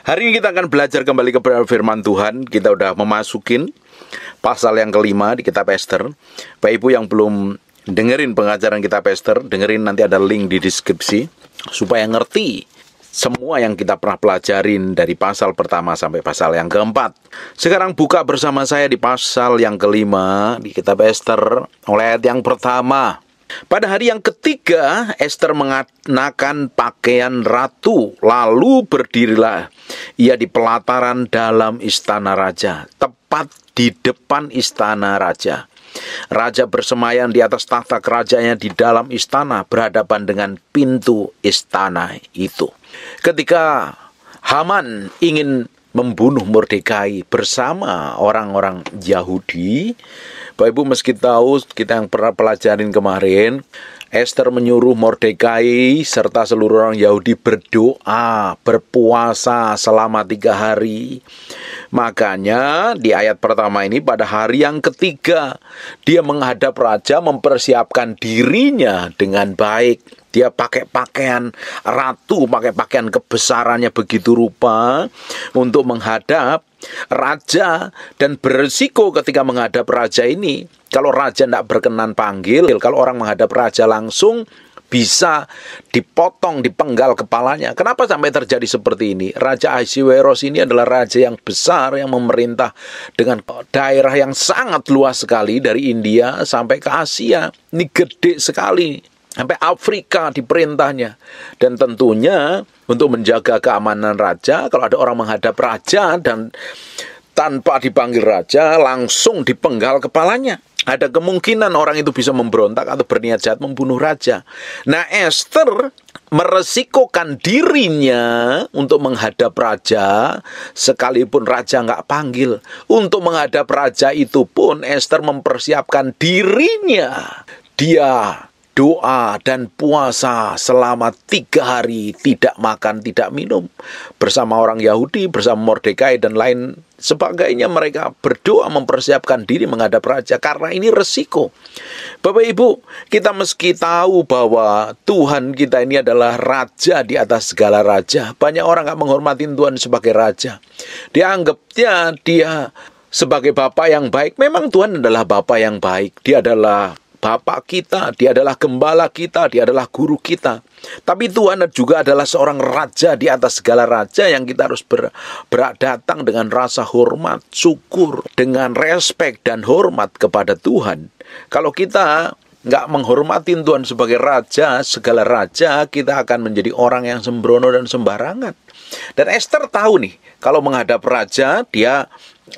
Hari ini kita akan belajar kembali kepada firman Tuhan. Kita udah memasukin pasal yang kelima di kitab Ester. Bapak Ibu yang belum dengerin pengajaran kitab Ester, dengerin, nanti ada link di deskripsi, supaya ngerti semua yang kita pernah pelajarin dari pasal pertama sampai pasal yang keempat. Sekarang buka bersama saya di pasal yang kelima di kitab Ester, oleh ayat yang pertama. Pada hari yang ketiga, Ester mengenakan pakaian ratu, lalu berdirilah ia di pelataran dalam istana raja, tepat di depan istana raja. Raja bersemayam di atas tahta kerajaannya di dalam istana, berhadapan dengan pintu istana itu. Ketika Haman ingin membunuh Mordekai bersama orang-orang Yahudi, Bapak Ibu meski tahu, kita yang pernah pelajarin kemarin, Ester menyuruh Mordekai serta seluruh orang Yahudi berdoa, berpuasa selama 3 hari. Makanya di ayat pertama ini, pada hari yang ketiga, dia menghadap raja, mempersiapkan dirinya dengan baik. Dia pakai pakaian ratu, pakai pakaian kebesarannya begitu rupa untuk menghadap raja, dan beresiko ketika menghadap raja ini. Kalau raja tidak berkenan panggil, kalau orang menghadap raja langsung, bisa dipotong, dipenggal kepalanya. Kenapa sampai terjadi seperti ini? Raja Ahasiweros ini adalah raja yang besar, yang memerintah dengan daerah yang sangat luas sekali, dari India sampai ke Asia. Ini gede sekali, sampai Afrika diperintahnya. Dan tentunya untuk menjaga keamanan raja, kalau ada orang menghadap raja dan tanpa dipanggil raja, langsung dipenggal kepalanya. Ada kemungkinan orang itu bisa memberontak atau berniat jahat membunuh raja. Nah, Ester meresikokan dirinya untuk menghadap raja, sekalipun raja nggak panggil. Untuk menghadap raja itu pun Ester mempersiapkan dirinya. Dia doa dan puasa selama 3 hari, tidak makan, tidak minum. Bersama orang Yahudi, bersama Mordekai dan lain sebagainya, mereka berdoa mempersiapkan diri menghadap raja, karena ini resiko. Bapak Ibu, kita meski tahu bahwa Tuhan kita ini adalah raja di atas segala raja. Banyak orang gak menghormati Tuhan sebagai raja. Dianggapnya dia sebagai Bapa yang baik. Memang Tuhan adalah Bapa yang baik. Dia adalah Bapak kita, dia adalah gembala kita, dia adalah guru kita. Tapi Tuhan juga adalah seorang raja di atas segala raja, yang kita harus datang dengan rasa hormat, syukur, dengan respek dan hormat kepada Tuhan. Kalau kita nggak menghormati Tuhan sebagai raja, segala raja, kita akan menjadi orang yang sembrono dan sembarangan. Dan Ester tahu nih, kalau menghadap raja, dia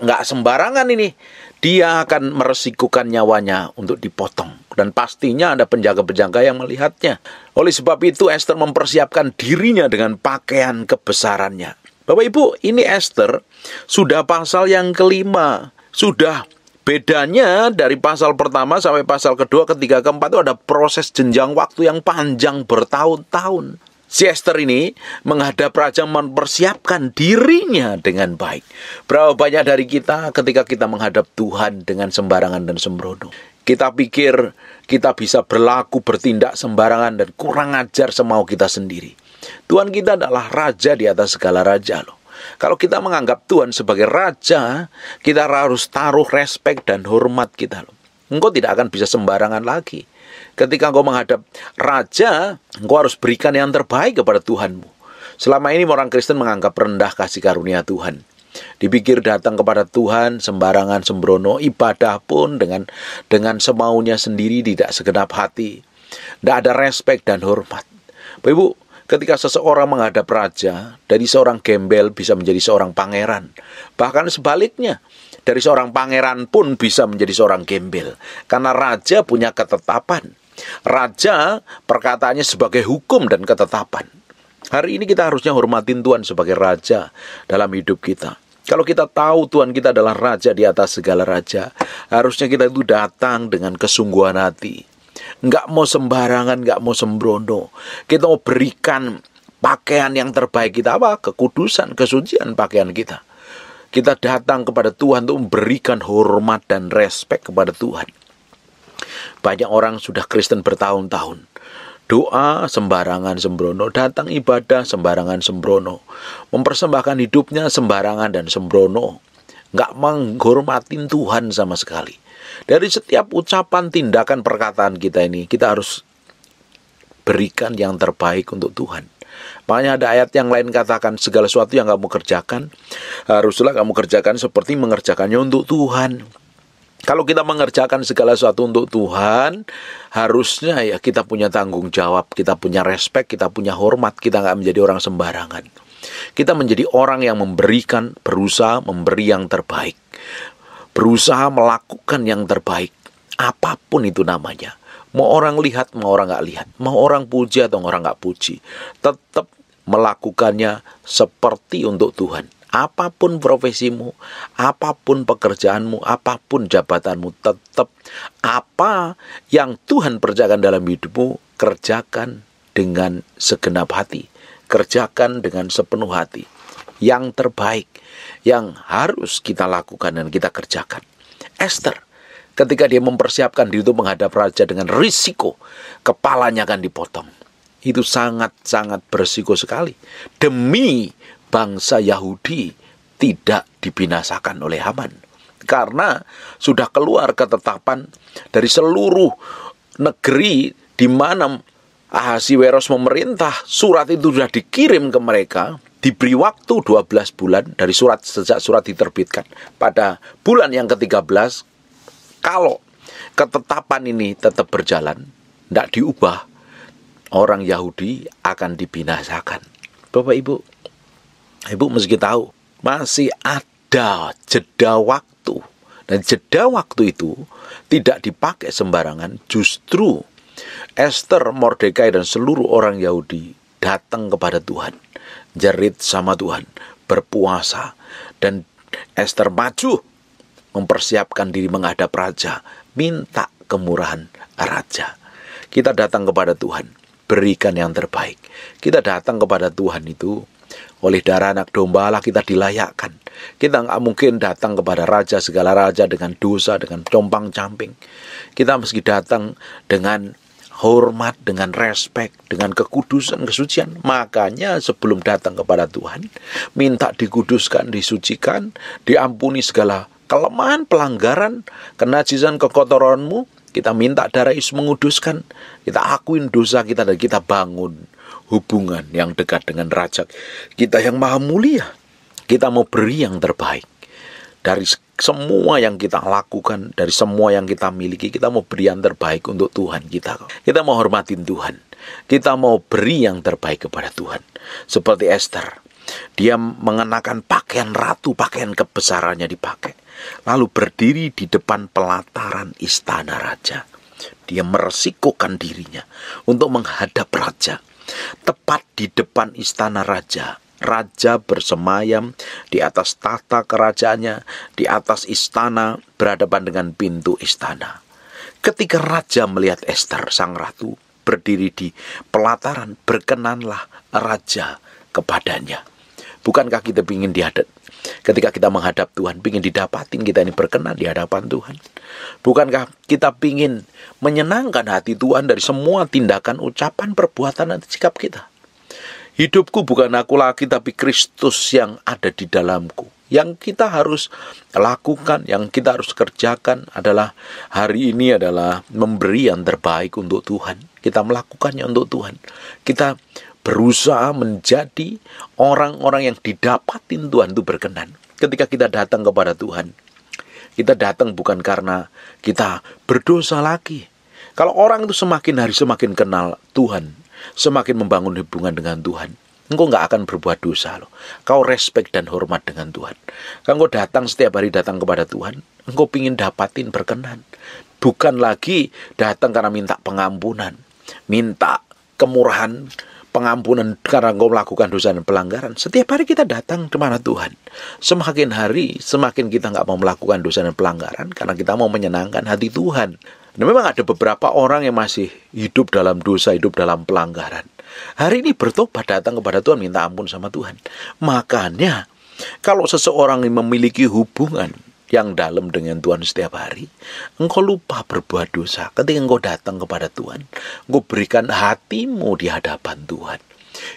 nggak sembarangan ini. Dia akan meresikukan nyawanya untuk dipotong. Dan pastinya ada penjaga-penjaga yang melihatnya. Oleh sebab itu Ester mempersiapkan dirinya dengan pakaian kebesarannya. Bapak Ibu, ini Ester sudah pasal yang kelima. Sudah bedanya dari pasal pertama sampai pasal kedua, ketiga, keempat itu ada proses jenjang waktu yang panjang bertahun-tahun. Si Ester ini menghadap raja, mempersiapkan dirinya dengan baik. Berapa banyak dari kita ketika kita menghadap Tuhan dengan sembarangan dan sembrono? Kita pikir kita bisa berlaku, bertindak sembarangan dan kurang ajar semau kita sendiri. Tuhan kita adalah raja di atas segala raja loh. Kalau kita menganggap Tuhan sebagai raja, kita harus taruh respek dan hormat kita loh. Engkau tidak akan bisa sembarangan lagi. Ketika engkau menghadap raja, engkau harus berikan yang terbaik kepada Tuhanmu. Selama ini orang Kristen menganggap rendah kasih karunia Tuhan. Dipikir datang kepada Tuhan sembarangan, sembrono, ibadah pun dengan semaunya sendiri, tidak segenap hati. Tidak ada respek dan hormat. Bapak Ibu, ketika seseorang menghadap raja, dari seorang gembel bisa menjadi seorang pangeran. Bahkan sebaliknya, dari seorang pangeran pun bisa menjadi seorang gembel. Karena raja punya ketetapan. Raja perkataannya sebagai hukum dan ketetapan. Hari ini kita harusnya hormatin Tuhan sebagai raja dalam hidup kita. Kalau kita tahu Tuhan kita adalah raja di atas segala raja, harusnya kita itu datang dengan kesungguhan hati. Nggak mau sembarangan, nggak mau sembrono. Kita mau berikan pakaian yang terbaik kita, apa? Kekudusan, kesucian pakaian kita. Kita datang kepada Tuhan untuk memberikan hormat dan respek kepada Tuhan. Banyak orang sudah Kristen bertahun-tahun. Doa sembarangan sembrono, datang ibadah sembarangan sembrono, mempersembahkan hidupnya sembarangan dan sembrono, nggak menghormatin Tuhan sama sekali. Dari setiap ucapan, tindakan, perkataan kita ini, kita harus berikan yang terbaik untuk Tuhan. Makanya ada ayat yang lain katakan, segala sesuatu yang kamu kerjakan, haruslah kamu kerjakan seperti mengerjakannya untuk Tuhan. Kalau kita mengerjakan segala sesuatu untuk Tuhan, harusnya ya kita punya tanggung jawab, kita punya respek, kita punya hormat, kita nggak menjadi orang sembarangan. Kita menjadi orang yang memberikan, berusaha memberi yang terbaik, berusaha melakukan yang terbaik, apapun itu namanya. Mau orang lihat, mau orang nggak lihat, mau orang puji atau orang nggak puji, tetap melakukannya seperti untuk Tuhan. Apapun profesimu, apapun pekerjaanmu, apapun jabatanmu, tetap apa yang Tuhan percayakan dalam hidupmu, kerjakan dengan segenap hati, kerjakan dengan sepenuh hati. Yang terbaik yang harus kita lakukan dan kita kerjakan. Esther, ketika dia mempersiapkan diri untuk menghadap raja dengan risiko kepalanya akan dipotong, itu sangat-sangat berisiko sekali demi bangsa Yahudi tidak dibinasakan oleh Haman. Karena sudah keluar ketetapan dari seluruh negeri di mana Ahasiweros memerintah, surat itu sudah dikirim ke mereka, diberi waktu 12 bulan dari sejak surat diterbitkan. Pada bulan yang ke-13, kalau ketetapan ini tetap berjalan, tidak diubah, orang Yahudi akan dibinasakan. Bapak Ibu mesti tahu, masih ada jeda waktu. Dan jeda waktu itu tidak dipakai sembarangan. Justru Esther, Mordekai, dan seluruh orang Yahudi datang kepada Tuhan, jerit sama Tuhan, berpuasa. Dan Esther maju, mempersiapkan diri menghadap raja, minta kemurahan raja. Kita datang kepada Tuhan, berikan yang terbaik. Kita datang kepada Tuhan itu oleh darah anak domba Allah kita dilayakkan. Kita nggak mungkin datang kepada raja, segala raja dengan dosa, dengan compang-camping. Kita mesti datang dengan hormat, dengan respek, dengan kekudusan, kesucian. Makanya sebelum datang kepada Tuhan, minta dikuduskan, disucikan, diampuni segala kelemahan, pelanggaran, kenajisan, kekotoranmu. Kita minta darah Yesus menguduskan. Kita akuin dosa kita dan kita bangun hubungan yang dekat dengan Raja kita yang maha mulia. Kita mau beri yang terbaik. Dari semua yang kita lakukan, dari semua yang kita miliki, kita mau beri yang terbaik untuk Tuhan kita. Kita mau hormatin Tuhan. Kita mau beri yang terbaik kepada Tuhan. Seperti Esther, dia mengenakan pakaian ratu, pakaian kebesarannya dipakai. Lalu berdiri di depan pelataran istana raja. Dia meresikokan dirinya untuk menghadap raja. Tepat di depan istana raja, raja bersemayam di atas tahta kerajaannya, di atas istana, berhadapan dengan pintu istana. Ketika raja melihat Esther, sang ratu, berdiri di pelataran, berkenanlah raja kepadanya. Bukankah kita ingin dihadap? Ketika kita menghadap Tuhan, ingin didapatin kita ini berkenan di hadapan Tuhan. Bukankah kita ingin menyenangkan hati Tuhan dari semua tindakan, ucapan, perbuatan, dan sikap kita? Hidupku bukan aku lagi, tapi Kristus yang ada di dalamku. Yang kita harus lakukan, yang kita harus kerjakan adalah hari ini adalah memberi yang terbaik untuk Tuhan. Kita melakukannya untuk Tuhan. Kita berusaha menjadi orang-orang yang didapatin Tuhan itu berkenan. Ketika kita datang kepada Tuhan, kita datang bukan karena kita berdosa lagi. Kalau orang itu semakin hari semakin kenal Tuhan, semakin membangun hubungan dengan Tuhan, engkau nggak akan berbuat dosa loh. Kau respect dan hormat dengan Tuhan. Kalau engkau datang setiap hari datang kepada Tuhan, engkau pingin dapatin berkenan. Bukan lagi datang karena minta pengampunan, minta kemurahan, pengampunan karena engkau melakukan dosa dan pelanggaran. Setiap hari kita datang kepada Tuhan. Semakin hari, semakin kita nggak mau melakukan dosa dan pelanggaran karena kita mau menyenangkan hati Tuhan. Dan memang ada beberapa orang yang masih hidup dalam dosa, hidup dalam pelanggaran. Hari ini bertobat, datang kepada Tuhan, minta ampun sama Tuhan. Makanya, kalau seseorang yang memiliki hubungan yang dalam dengan Tuhan setiap hari, engkau lupa berbuat dosa. Ketika engkau datang kepada Tuhan, engkau berikan hatimu di hadapan Tuhan,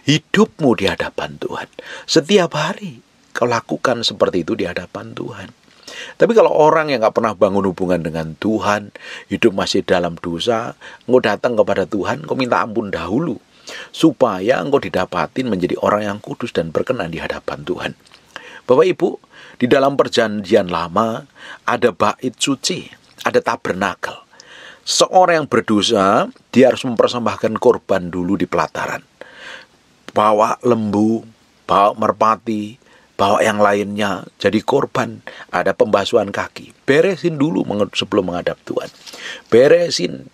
hidupmu di hadapan Tuhan. Setiap hari kau lakukan seperti itu di hadapan Tuhan. Tapi kalau orang yang gak pernah bangun hubungan dengan Tuhan, hidup masih dalam dosa, engkau datang kepada Tuhan, engkau minta ampun dahulu, supaya engkau didapatin menjadi orang yang kudus dan berkenan di hadapan Tuhan. Bapak Ibu, di dalam perjanjian lama ada bait suci, ada tabernakel. Seorang yang berdosa, dia harus mempersembahkan korban dulu di pelataran. Bawa lembu, bawa merpati, bawa yang lainnya jadi korban. Ada pembasuhan kaki. Beresin dulu sebelum menghadap Tuhan. Beresin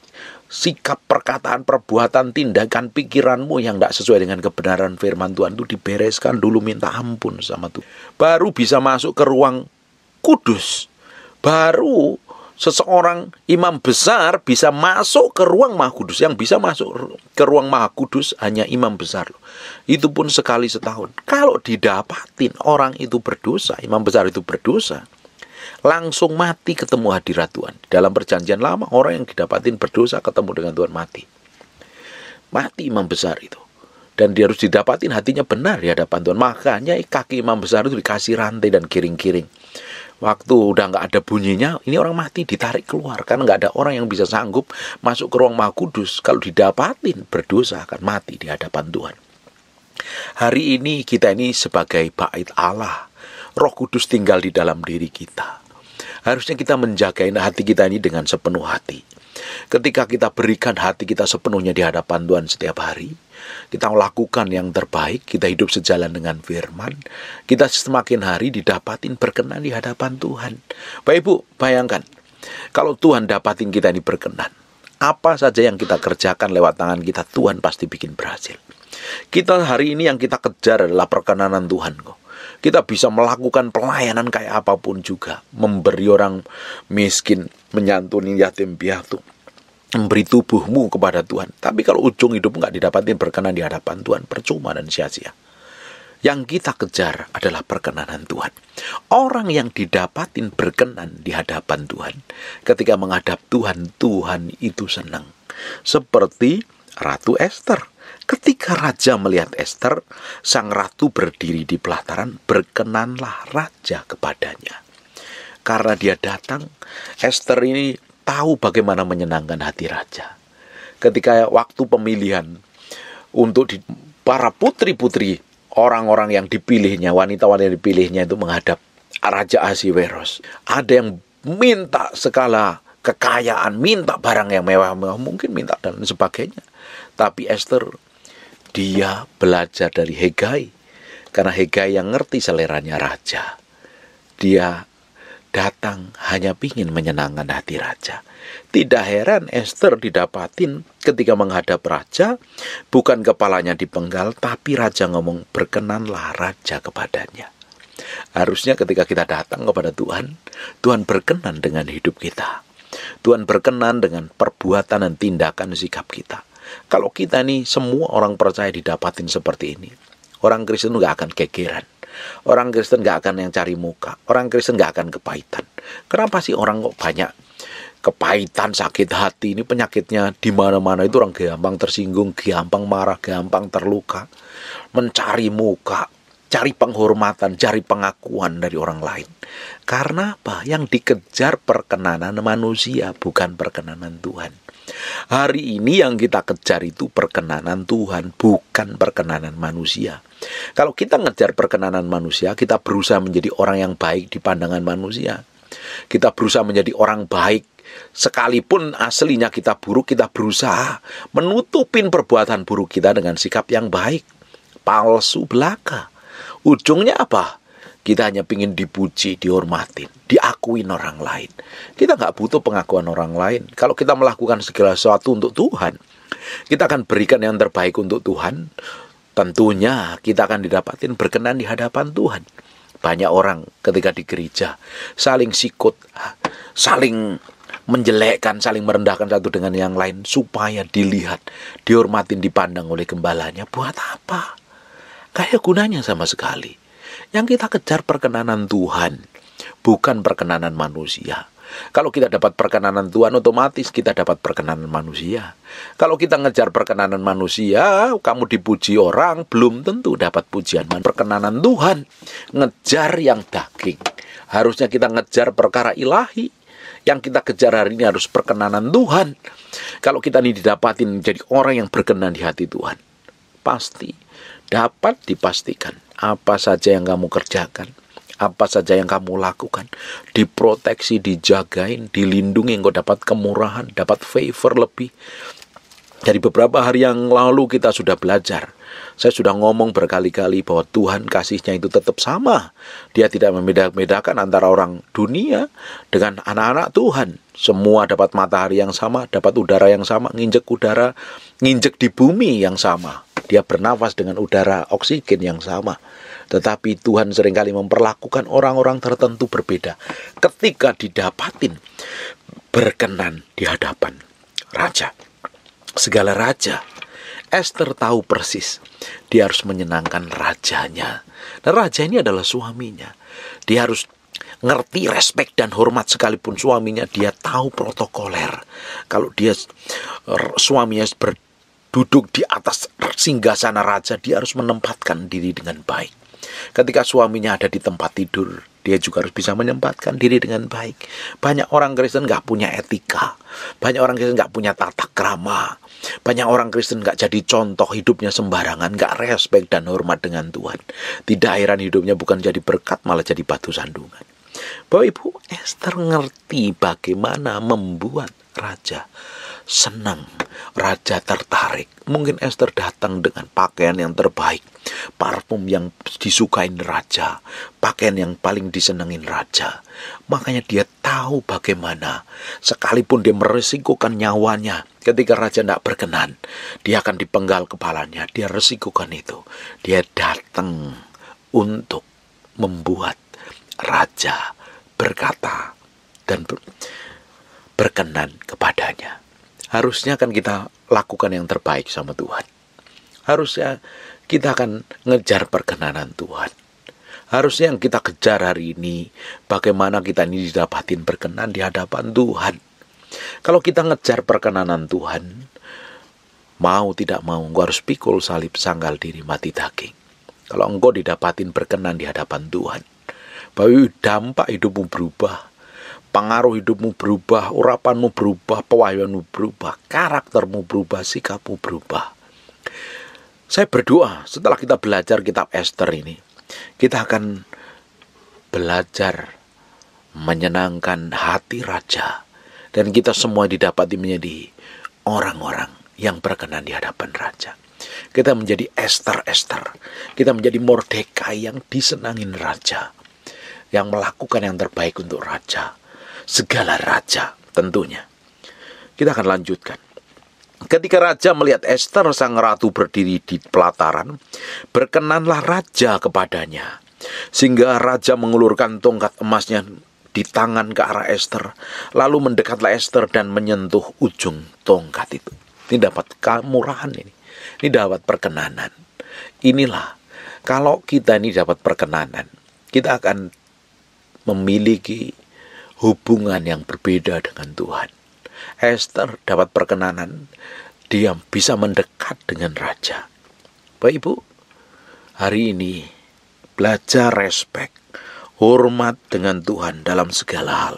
sikap, perkataan, perbuatan, tindakan, pikiranmu yang tidak sesuai dengan kebenaran firman Tuhan itu dibereskan dulu, minta ampun sama Tuhan. Baru bisa masuk ke ruang kudus. Baru seseorang imam besar bisa masuk ke ruang maha kudus. Yang bisa masuk ke ruang maha kudus hanya imam besar. Itu pun sekali setahun. Kalau didapatin orang itu berdosa, imam besar itu berdosa, langsung mati ketemu hadirat Tuhan. Dalam perjanjian lama, orang yang didapatin berdosa ketemu dengan Tuhan mati. Mati imam besar itu. Dan dia harus didapatin hatinya benar di hadapan Tuhan. Makanya kaki imam besar itu dikasih rantai dan kiring-kiring. Waktu udah nggak ada bunyinya, ini orang mati ditarik keluar. Karena nggak ada orang yang bisa sanggup masuk ke ruang maha kudus. Kalau didapatin berdosa akan mati di hadapan Tuhan. Hari ini kita ini sebagai bait Allah. Roh Kudus tinggal di dalam diri kita. Harusnya kita menjaga hati kita ini dengan sepenuh hati. Ketika kita berikan hati kita sepenuhnya di hadapan Tuhan setiap hari, kita melakukan yang terbaik, kita hidup sejalan dengan firman, kita semakin hari didapatin berkenan di hadapan Tuhan. Bapak Ibu, bayangkan, kalau Tuhan dapatin kita ini berkenan, apa saja yang kita kerjakan lewat tangan kita, Tuhan pasti bikin berhasil. Kita hari ini yang kita kejar adalah perkenanan Tuhan kok. Kita bisa melakukan pelayanan kayak apapun juga. Memberi orang miskin, menyantuni yatim piatu, memberi tubuhmu kepada Tuhan. Tapi kalau ujung hidup nggak didapatin berkenan di hadapan Tuhan, percuma dan sia-sia. Yang kita kejar adalah perkenanan Tuhan. Orang yang didapatin berkenan di hadapan Tuhan, ketika menghadap Tuhan, Tuhan itu senang. Seperti Ratu Ester. Ketika raja melihat Ester, sang ratu berdiri di pelataran, berkenanlah raja kepadanya. Karena dia datang, Ester ini tahu bagaimana menyenangkan hati raja. Ketika waktu pemilihan untuk para putri-putri, orang-orang yang dipilihnya, wanita-wanita yang dipilihnya itu menghadap Raja Ahasveros. Ada yang minta segala kekayaan, minta barang yang mewah-mewah, mungkin minta dan sebagainya. Tapi Ester, dia belajar dari Hegai. Karena Hegai yang ngerti seleranya raja. Dia datang hanya ingin menyenangkan hati raja. Tidak heran Ester didapatin ketika menghadap raja, bukan kepalanya dipenggal, tapi raja ngomong, berkenanlah raja kepadanya. Harusnya ketika kita datang kepada Tuhan, Tuhan berkenan dengan hidup kita. Tuhan berkenan dengan perbuatan dan tindakan sikap kita. Kalau kita nih semua orang percaya didapatin seperti ini, orang Kristen gak akan gegeran. Orang Kristen gak akan yang cari muka. Orang Kristen gak akan kepahitan. Kenapa sih orang kok banyak kepahitan, sakit hati? Ini penyakitnya di mana-mana itu, orang gampang tersinggung, gampang marah, gampang terluka, mencari muka, cari penghormatan, cari pengakuan dari orang lain. Karena apa? Yang dikejar perkenanan manusia, bukan perkenanan Tuhan. Hari ini yang kita kejar itu perkenanan Tuhan, bukan perkenanan manusia. Kalau kita ngejar perkenanan manusia, kita berusaha menjadi orang yang baik di pandangan manusia. Kita berusaha menjadi orang baik, sekalipun aslinya kita buruk, kita berusaha menutupin perbuatan buruk kita dengan sikap yang baik. Palsu belaka. Ujungnya apa? Kita hanya ingin dipuji, dihormatin, diakuin orang lain. Kita nggak butuh pengakuan orang lain. Kalau kita melakukan segala sesuatu untuk Tuhan, kita akan berikan yang terbaik untuk Tuhan. Tentunya kita akan didapatin berkenan di hadapan Tuhan. Banyak orang ketika di gereja saling sikut, saling menjelekkan, saling merendahkan satu dengan yang lain supaya dilihat, dihormatin, dipandang oleh gembalanya. Buat apa? Kayak gunanya sama sekali. Yang kita kejar perkenanan Tuhan, bukan perkenanan manusia. Kalau kita dapat perkenanan Tuhan, otomatis kita dapat perkenanan manusia. Kalau kita ngejar perkenanan manusia, kamu dipuji orang, belum tentu dapat pujian. Perkenanan Tuhan, ngejar yang daging. Harusnya kita ngejar perkara ilahi. Yang kita kejar hari ini harus perkenanan Tuhan. Kalau kita ini didapatin jadi orang yang berkenan di hati Tuhan, pasti dapat dipastikan apa saja yang kamu kerjakan, apa saja yang kamu lakukan, diproteksi, dijagain, dilindungi, engkau dapat kemurahan, dapat favor lebih. Dari beberapa hari yang lalu kita sudah belajar. Saya sudah ngomong berkali-kali bahwa Tuhan kasihnya itu tetap sama. Dia tidak membeda-bedakan antara orang dunia dengan anak-anak Tuhan. Semua dapat matahari yang sama, dapat udara yang sama, nginjek di bumi yang sama. Dia bernafas dengan udara oksigen yang sama. Tetapi Tuhan seringkali memperlakukan orang-orang tertentu berbeda ketika didapatin berkenan di hadapan raja. Segala raja, Ester tahu persis dia harus menyenangkan rajanya. Dan raja ini adalah suaminya. Dia harus ngerti respek dan hormat sekalipun suaminya. Dia tahu protokoler. Kalau dia suaminya berduduk di atas singgasana raja, dia harus menempatkan diri dengan baik. Ketika suaminya ada di tempat tidur, dia juga harus bisa menempatkan diri dengan baik. Banyak orang Kristen gak punya etika. Banyak orang Kristen gak punya tata krama. Banyak orang Kristen gak jadi contoh hidupnya sembarangan, gak respek dan hormat dengan Tuhan. Tidak heran hidupnya bukan jadi berkat, malah jadi batu sandungan. Bapak Ibu, Ester ngerti bagaimana membuat raja senang, raja tertarik. Mungkin Ester datang dengan pakaian yang terbaik, parfum yang disukain raja, pakaian yang paling disenengin raja. Makanya dia tahu bagaimana, sekalipun dia meresikokan nyawanya, ketika raja tidak berkenan, dia akan dipenggal kepalanya. Dia resikokan itu. Dia datang untuk membuat raja berkata dan berkenan kepadanya. Harusnya kan kita lakukan yang terbaik sama Tuhan. Harusnya kita akan ngejar perkenanan Tuhan. Harusnya yang kita kejar hari ini, bagaimana kita ini didapatin berkenan di hadapan Tuhan. Kalau kita ngejar perkenanan Tuhan, mau tidak mau, engkau harus pikul salib, sanggal diri, mati daging. Kalau engkau didapatin berkenan di hadapan Tuhan, bahwa dampak hidupmu berubah, pengaruh hidupmu berubah, urapanmu berubah, pewahyuanmu berubah, karaktermu berubah, sikapmu berubah. Saya berdoa setelah kita belajar kitab Ester ini, kita akan belajar menyenangkan hati raja. Dan kita semua didapati menjadi orang-orang yang berkenan di hadapan raja. Kita menjadi Ester-Ester. Kita menjadi Mordekai yang disenangin raja. Yang melakukan yang terbaik untuk raja. Segala raja tentunya. Kita akan lanjutkan. Ketika raja melihat Ester sang ratu berdiri di pelataran, berkenanlah raja kepadanya. Sehingga raja mengulurkan tongkat emasnya di tangan ke arah Ester. Lalu mendekatlah Ester dan menyentuh ujung tongkat itu. Ini dapat kemurahan ini. Ini dapat perkenanan. Inilah, kalau kita ini dapat perkenanan, kita akan memiliki hubungan yang berbeda dengan Tuhan. Ester dapat perkenanan, dia bisa mendekat dengan raja. Bapak Ibu, hari ini belajar respek, hormat dengan Tuhan dalam segala hal.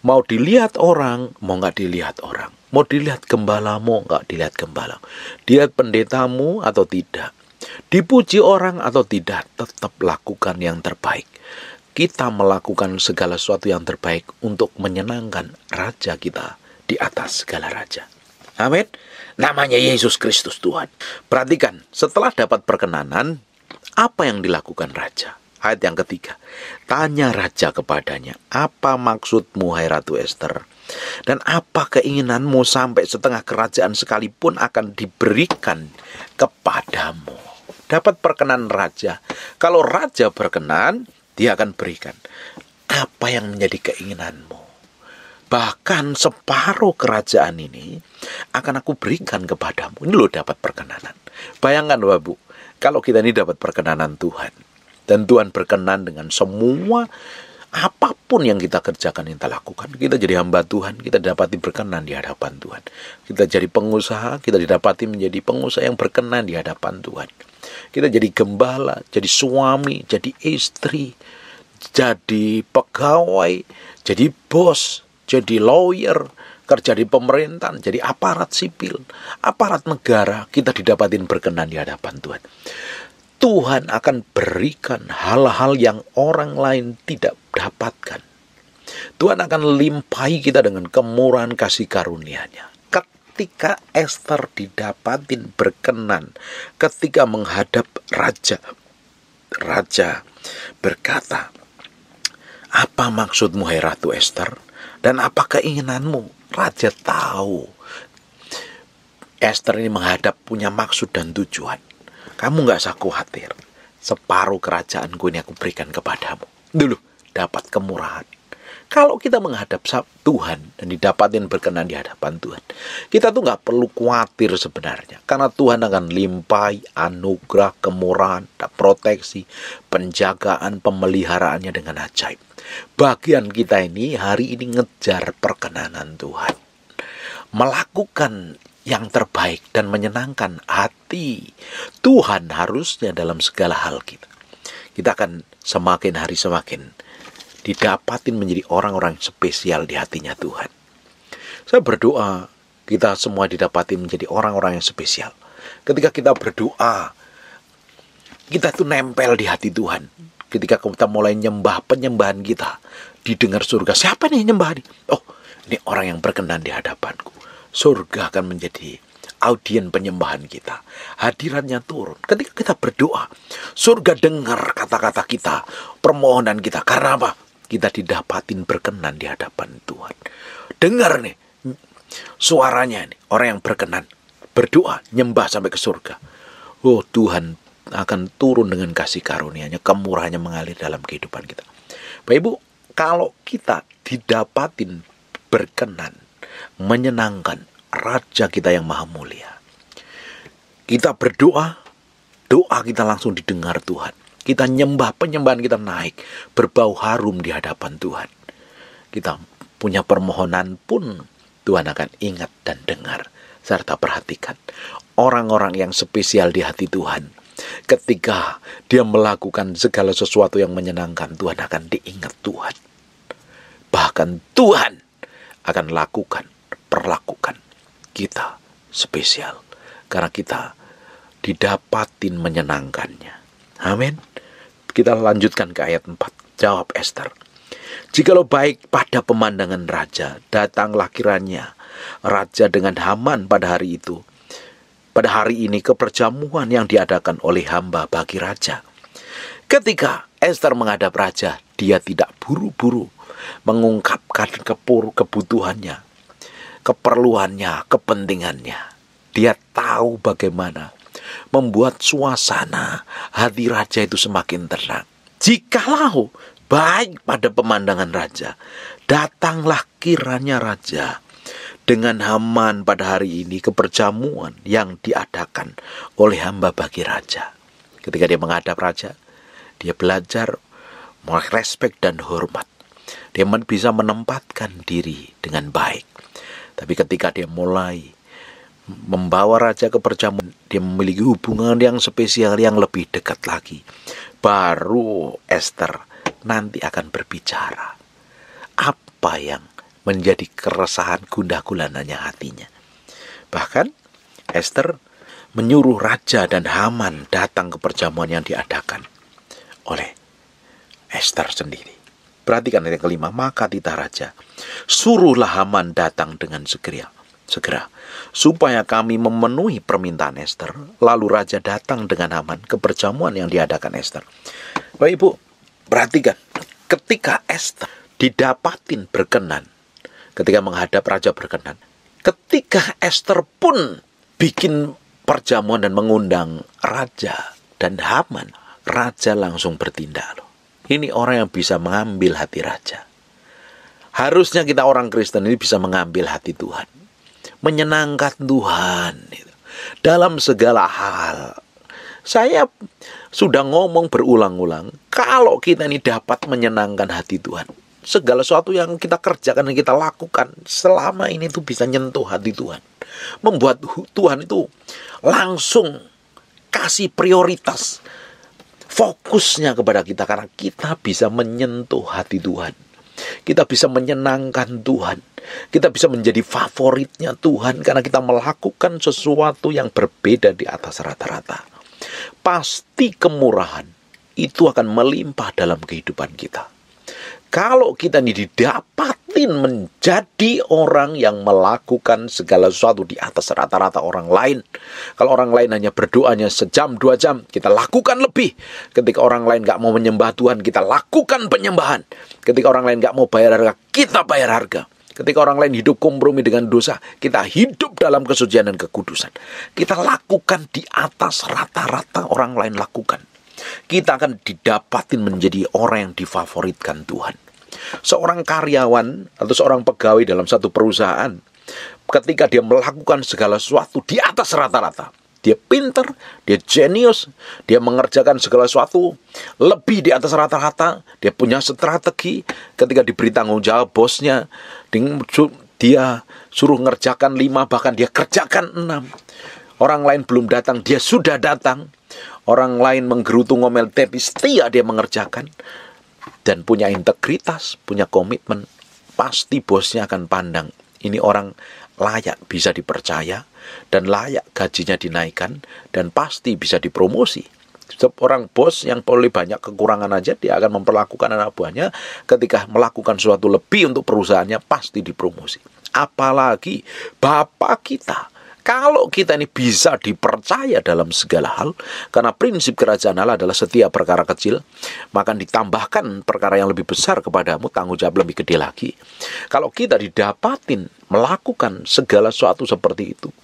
Mau dilihat orang, mau nggak dilihat orang. Mau dilihat gembalamu, nggak dilihat gembala. Dilihat pendetamu atau tidak. Dipuji orang atau tidak, tetap lakukan yang terbaik. Kita melakukan segala sesuatu yang terbaik untuk menyenangkan raja kita di atas segala raja. Amin. Namanya Yesus Kristus Tuhan. Perhatikan, setelah dapat perkenanan, apa yang dilakukan raja? Ayat yang ketiga. Tanya raja kepadanya, apa maksudmu hai Ratu Ester? Dan apa keinginanmu sampai setengah kerajaan sekalipun akan diberikan kepadamu? Dapat perkenan raja. Kalau raja berkenan, dia akan berikan apa yang menjadi keinginanmu. Bahkan separuh kerajaan ini akan aku berikan kepadamu. Ini loh dapat perkenanan. Bayangkan Bapak Bu, kalau kita ini dapat perkenanan Tuhan. Dan Tuhan berkenan dengan semua Apapun yang kita kerjakan, yang kita lakukan, kita jadi hamba Tuhan, kita dapati berkenan di hadapan Tuhan. Kita jadi pengusaha, kita didapati menjadi pengusaha yang berkenan di hadapan Tuhan. Kita jadi gembala, jadi suami, jadi istri, jadi pegawai, jadi bos, jadi lawyer, kerja di pemerintahan, jadi aparat sipil, aparat negara, kita didapatin berkenan di hadapan Tuhan. Tuhan akan berikan hal-hal yang orang lain tidak dapatkan. Tuhan akan limpahi kita dengan kemurahan kasih karunia-Nya. Ketika Ester didapatin berkenan, ketika menghadap raja, raja berkata, "Apa maksudmu, hai Ratu Ester? Dan apa keinginanmu?" Raja tahu Ester ini menghadap punya maksud dan tujuan. Kamu gak usah khawatir. Separuh kerajaanku ini aku berikan kepadamu. Dulu, dapat kemurahan. Kalau kita menghadap Tuhan dan didapatin berkenan di hadapan Tuhan, kita tuh gak perlu khawatir sebenarnya. Karena Tuhan akan limpahi anugerah, kemurahan, proteksi, penjagaan, pemeliharaannya dengan ajaib. Bagian kita ini hari ini ngejar perkenanan Tuhan. Melakukan yang terbaik dan menyenangkan hati Tuhan harusnya dalam segala hal kita. Kita akan semakin hari semakin didapatin menjadi orang-orang spesial di hatinya Tuhan. Saya berdoa kita semua didapatin menjadi orang-orang yang spesial. Ketika kita berdoa, kita tuh nempel di hati Tuhan. Ketika kita mulai nyembah, penyembahan kita didengar surga. Siapa nih yang nyembah nih? Oh, ini orang yang berkenan di hadapanku. Surga akan menjadi audien penyembahan kita. Hadirannya turun. Ketika kita berdoa, surga dengar kata-kata kita, permohonan kita. Karena apa? Kita didapatin berkenan di hadapan Tuhan. Dengar nih suaranya nih, orang yang berkenan. Berdoa, nyembah sampai ke surga. Oh, Tuhan akan turun dengan kasih karunia-Nya, kemurahannya mengalir dalam kehidupan kita. Bapak Ibu, kalau kita didapatin berkenan, menyenangkan Raja kita yang maha mulia, kita berdoa, doa kita langsung didengar Tuhan. Kita nyembah, penyembahan kita naik, berbau harum di hadapan Tuhan. Kita punya permohonan pun Tuhan akan ingat dan dengar. Serta perhatikan orang-orang yang spesial di hati Tuhan. Ketika dia melakukan segala sesuatu yang menyenangkan, Tuhan akan diingat Tuhan. Bahkan Tuhan akan perlakukan kita spesial. Karena kita didapatin menyenangkannya. Amin. Kita lanjutkan ke ayat 4. Jawab Ester, "Jikalau baik pada pemandangan raja, datanglah kiranya raja dengan Haman pada hari itu. Pada hari ini ke perjamuan yang diadakan oleh hamba bagi raja." Ketika Ester menghadap raja, dia tidak buru-buru mengungkapkan kebutuhannya, keperluannya, kepentingannya. Dia tahu bagaimana membuat suasana hati raja itu semakin tenang. Jikalau baik pada pemandangan raja, datanglah kiranya raja dengan Haman pada hari ini ke perjamuan yang diadakan oleh hamba bagi raja. Ketika dia menghadap raja, dia belajar respek dan hormat. Dia bisa menempatkan diri dengan baik. Tapi ketika dia mulai membawa raja ke perjamuan, dia memiliki hubungan yang spesial, yang lebih dekat lagi. Baru Ester nanti akan berbicara apa yang menjadi keresahan gundah gulananya hatinya. Bahkan Ester menyuruh raja dan Haman datang ke perjamuan yang diadakan oleh Ester sendiri. Perhatikan ayat kelima. Maka titah raja, "Suruhlah Haman datang dengan segera, supaya kami memenuhi permintaan Ester." Lalu raja datang dengan Haman ke perjamuan yang diadakan Ester. Bapak Ibu, perhatikan. Ketika Ester didapatin berkenan, ketika menghadap raja berkenan, ketika Ester pun bikin perjamuan dan mengundang raja dan Haman, raja langsung bertindak loh. Ini orang yang bisa mengambil hati raja. Harusnya kita orang Kristen ini bisa mengambil hati Tuhan, menyenangkan Tuhan dalam segala hal. Saya sudah ngomong berulang-ulang, Kalau kita ini dapat menyenangkan hati Tuhan, segala sesuatu yang kita kerjakan dan kita lakukan selama ini itu bisa nyentuh hati Tuhan, membuat Tuhan itu langsung kasih prioritas fokusnya kepada kita, karena kita bisa menyentuh hati Tuhan. Kita bisa menyenangkan Tuhan. Kita bisa menjadi favoritnya Tuhan karena kita melakukan sesuatu yang berbeda di atas rata-rata. Pasti kemurahan itu akan melimpah dalam kehidupan kita. Kalau kita ini didapatin menjadi orang yang melakukan segala sesuatu di atas rata-rata orang lain. Kalau orang lain hanya berdoanya sejam, 2 jam, kita lakukan lebih. Ketika orang lain gak mau menyembah Tuhan, kita lakukan penyembahan. Ketika orang lain gak mau bayar harga, kita bayar harga. Ketika orang lain hidup kompromi dengan dosa, kita hidup dalam kesucian dan kekudusan. Kita lakukan di atas rata-rata orang lain lakukan. Kita akan didapatin menjadi orang yang difavoritkan Tuhan. Seorang karyawan atau seorang pegawai dalam satu perusahaan, ketika dia melakukan segala sesuatu di atas rata-rata, dia pinter, dia jenius, dia mengerjakan segala sesuatu lebih di atas rata-rata, dia punya strategi. Ketika diberi tanggung jawab bosnya, dia suruh ngerjakan 5, bahkan dia kerjakan 6. Orang lain belum datang, dia sudah datang. Orang lain menggerutu ngomel, tapi setia dia mengerjakan. Dan punya integritas, punya komitmen. Pasti bosnya akan pandang, ini orang layak bisa dipercaya, dan layak gajinya dinaikkan, dan pasti bisa dipromosi. Seorang bos yang boleh banyak kekurangan aja, dia akan memperlakukan anak buahnya ketika melakukan sesuatu lebih untuk perusahaannya, pasti dipromosi. Apalagi Bapak kita. Kalau kita ini bisa dipercaya dalam segala hal, karena prinsip kerajaan Allah adalah setiap perkara kecil, maka ditambahkan perkara yang lebih besar kepadamu, tanggung jawab lebih gede lagi. Kalau kita didapatin melakukan segala sesuatu seperti itu,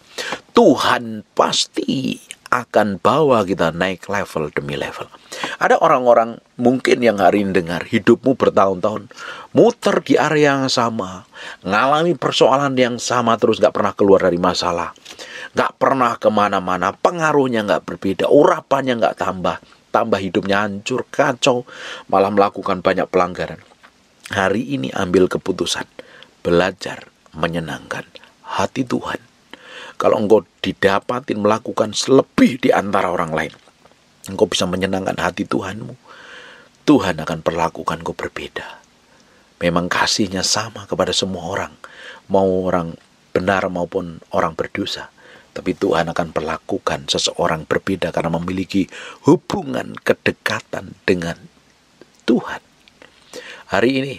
Tuhan pasti akan bawa kita naik level demi level. Ada orang-orang mungkin yang hari ini dengar, hidupmu bertahun-tahun muter di area yang sama, ngalami persoalan yang sama terus, gak pernah keluar dari masalah, gak pernah kemana-mana, pengaruhnya gak berbeda, urapannya gak tambah hidupnya hancur, kacau, malah melakukan banyak pelanggaran. Hari ini ambil keputusan, belajar menyenangkan hati Tuhan. Kalau engkau didapatin melakukan selebih di antara orang lain, engkau bisa menyenangkan hati Tuhanmu, Tuhan akan perlakukan engkau berbeda. Memang kasihnya sama kepada semua orang, mau orang benar maupun orang berdosa. Tapi Tuhan akan perlakukan seseorang berbeda karena memiliki hubungan kedekatan dengan Tuhan. Hari ini,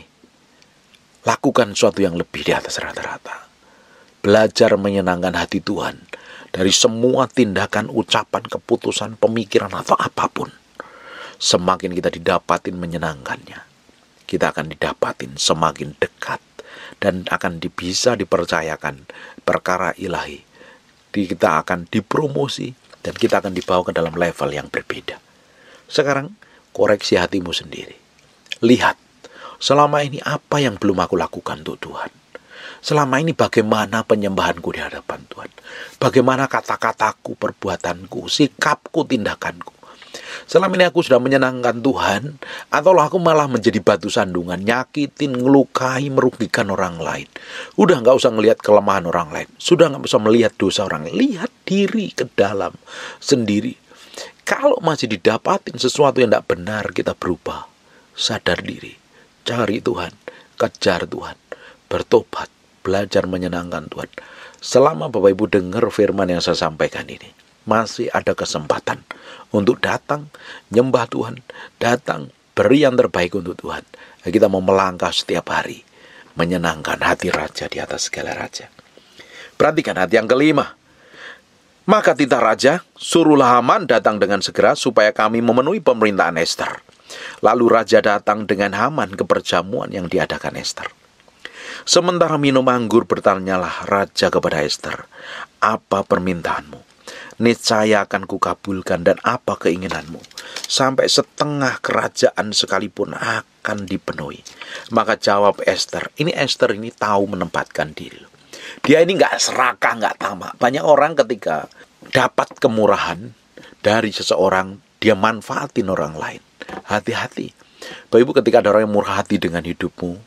lakukan sesuatu yang lebih di atas rata-rata. Belajar menyenangkan hati Tuhan dari semua tindakan, ucapan, keputusan, pemikiran, atau apapun. Semakin kita didapatin menyenangkannya, kita akan didapatin semakin dekat dan akan bisa dipercayakan perkara ilahi. Kita akan dipromosi dan kita akan dibawa ke dalam level yang berbeda. Sekarang koreksi hatimu sendiri. Lihat, selama ini apa yang belum aku lakukan untuk Tuhan? Selama ini bagaimana penyembahanku di hadapan Tuhan? Bagaimana kata-kataku, perbuatanku, sikapku, tindakanku? Selama ini aku sudah menyenangkan Tuhan, atau aku malah menjadi batu sandungan, nyakitin, ngelukai, merugikan orang lain? Udah gak usah ngelihat kelemahan orang lain, sudah gak usah melihat dosa orang lain, lihat diri ke dalam sendiri. Kalau masih didapatin sesuatu yang tidak benar, kita berubah, sadar diri, cari Tuhan, kejar Tuhan, bertobat, belajar menyenangkan Tuhan. Selama Bapak Ibu dengar firman yang saya sampaikan ini, masih ada kesempatan untuk datang, nyembah Tuhan, datang, beri yang terbaik untuk Tuhan. Kita mau melangkah setiap hari, menyenangkan hati Raja di atas segala Raja. Perhatikan hati yang kelima. Maka titah Raja, suruhlah Haman datang dengan segera, supaya kami memenuhi pemerintahan Ester. Lalu Raja datang dengan Haman ke perjamuan yang diadakan Ester. Sementara minum anggur, bertanyalah Raja kepada Ester, apa permintaanmu? Niscaya akan kukabulkan, dan apa keinginanmu? Sampai setengah kerajaan sekalipun akan dipenuhi. Maka jawab Ester. Ini Ester ini tahu menempatkan diri. Dia ini gak serakah, gak tamak. Banyak orang ketika dapat kemurahan dari seseorang, dia manfaatin orang lain. Hati-hati. Bapak Ibu, ketika ada orang yang murah hati dengan hidupmu,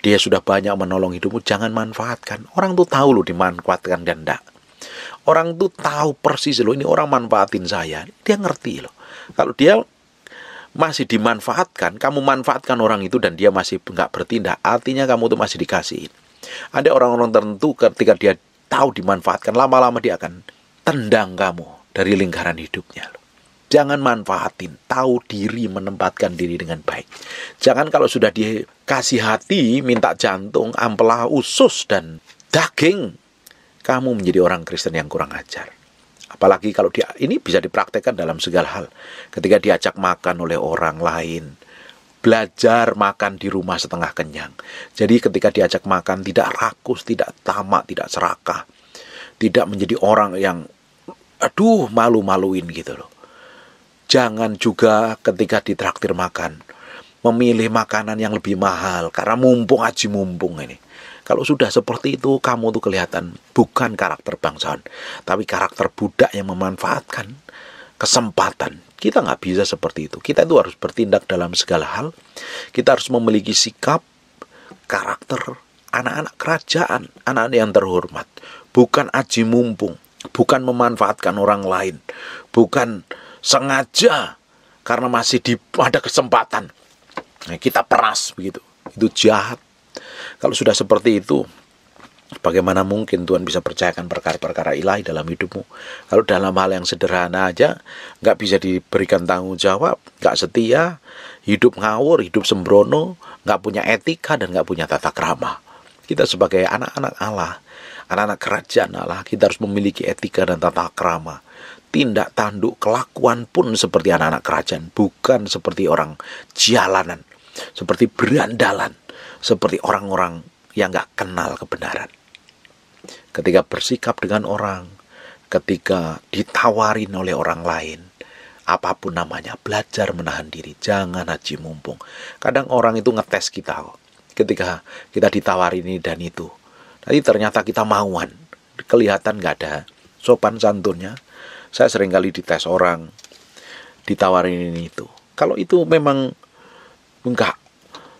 dia sudah banyak menolong hidupmu, jangan manfaatkan. Orang tuh tahu loh dimanfaatkan dan enggak. Orang tuh tahu persis loh, ini orang manfaatin saya. Dia ngerti loh. Kalau dia masih dimanfaatkan, kamu manfaatkan orang itu dan dia masih nggak bertindak, artinya kamu tuh masih dikasihin. Ada orang-orang tertentu ketika dia tahu dimanfaatkan, lama-lama dia akan tendang kamu dari lingkaran hidupnya loh. Jangan manfaatin, tahu diri, menempatkan diri dengan baik. Jangan kalau sudah dikasih hati, minta jantung, ampela usus dan daging, kamu menjadi orang Kristen yang kurang ajar. Apalagi kalau dia ini bisa dipraktekkan dalam segala hal. Ketika diajak makan oleh orang lain, belajar makan di rumah setengah kenyang. Jadi ketika diajak makan tidak rakus, tidak tamak, tidak serakah. Tidak menjadi orang yang malu-maluin gitu loh. Jangan juga ketika ditraktir makan memilih makanan yang lebih mahal karena mumpung aji mumpung ini. Kalau sudah seperti itu, kamu tuh kelihatan bukan karakter bangsawan, tapi karakter budak yang memanfaatkan kesempatan. Kita nggak bisa seperti itu. Kita itu harus bertindak dalam segala hal. Kita harus memiliki sikap, karakter anak-anak kerajaan, anak-anak yang terhormat. Bukan aji mumpung, bukan memanfaatkan orang lain, bukan sengaja karena masih ada kesempatan. Nah, kita peras begitu. Itu jahat. Kalau sudah seperti itu, bagaimana mungkin Tuhan bisa percayakan perkara-perkara ilahi dalam hidupmu? Kalau dalam hal yang sederhana aja, nggak bisa diberikan tanggung jawab, nggak setia, hidup ngawur, hidup sembrono, nggak punya etika dan nggak punya tata krama. Kita sebagai anak-anak Allah, anak-anak kerajaan Allah, kita harus memiliki etika dan tata krama. Tindak tanduk kelakuan pun seperti anak-anak kerajaan, bukan seperti orang jalanan, seperti berandalan, seperti orang-orang yang gak kenal kebenaran. Ketika bersikap dengan orang, ketika ditawarin oleh orang lain, apapun namanya, belajar menahan diri, jangan aji mumpung. Kadang orang itu ngetes kita kok. Ketika kita ditawarin ini dan itu, nanti ternyata kita mauan, kelihatan gak ada sopan santunnya. Saya sering kali dites orang, ditawarin ini itu. Kalau itu memang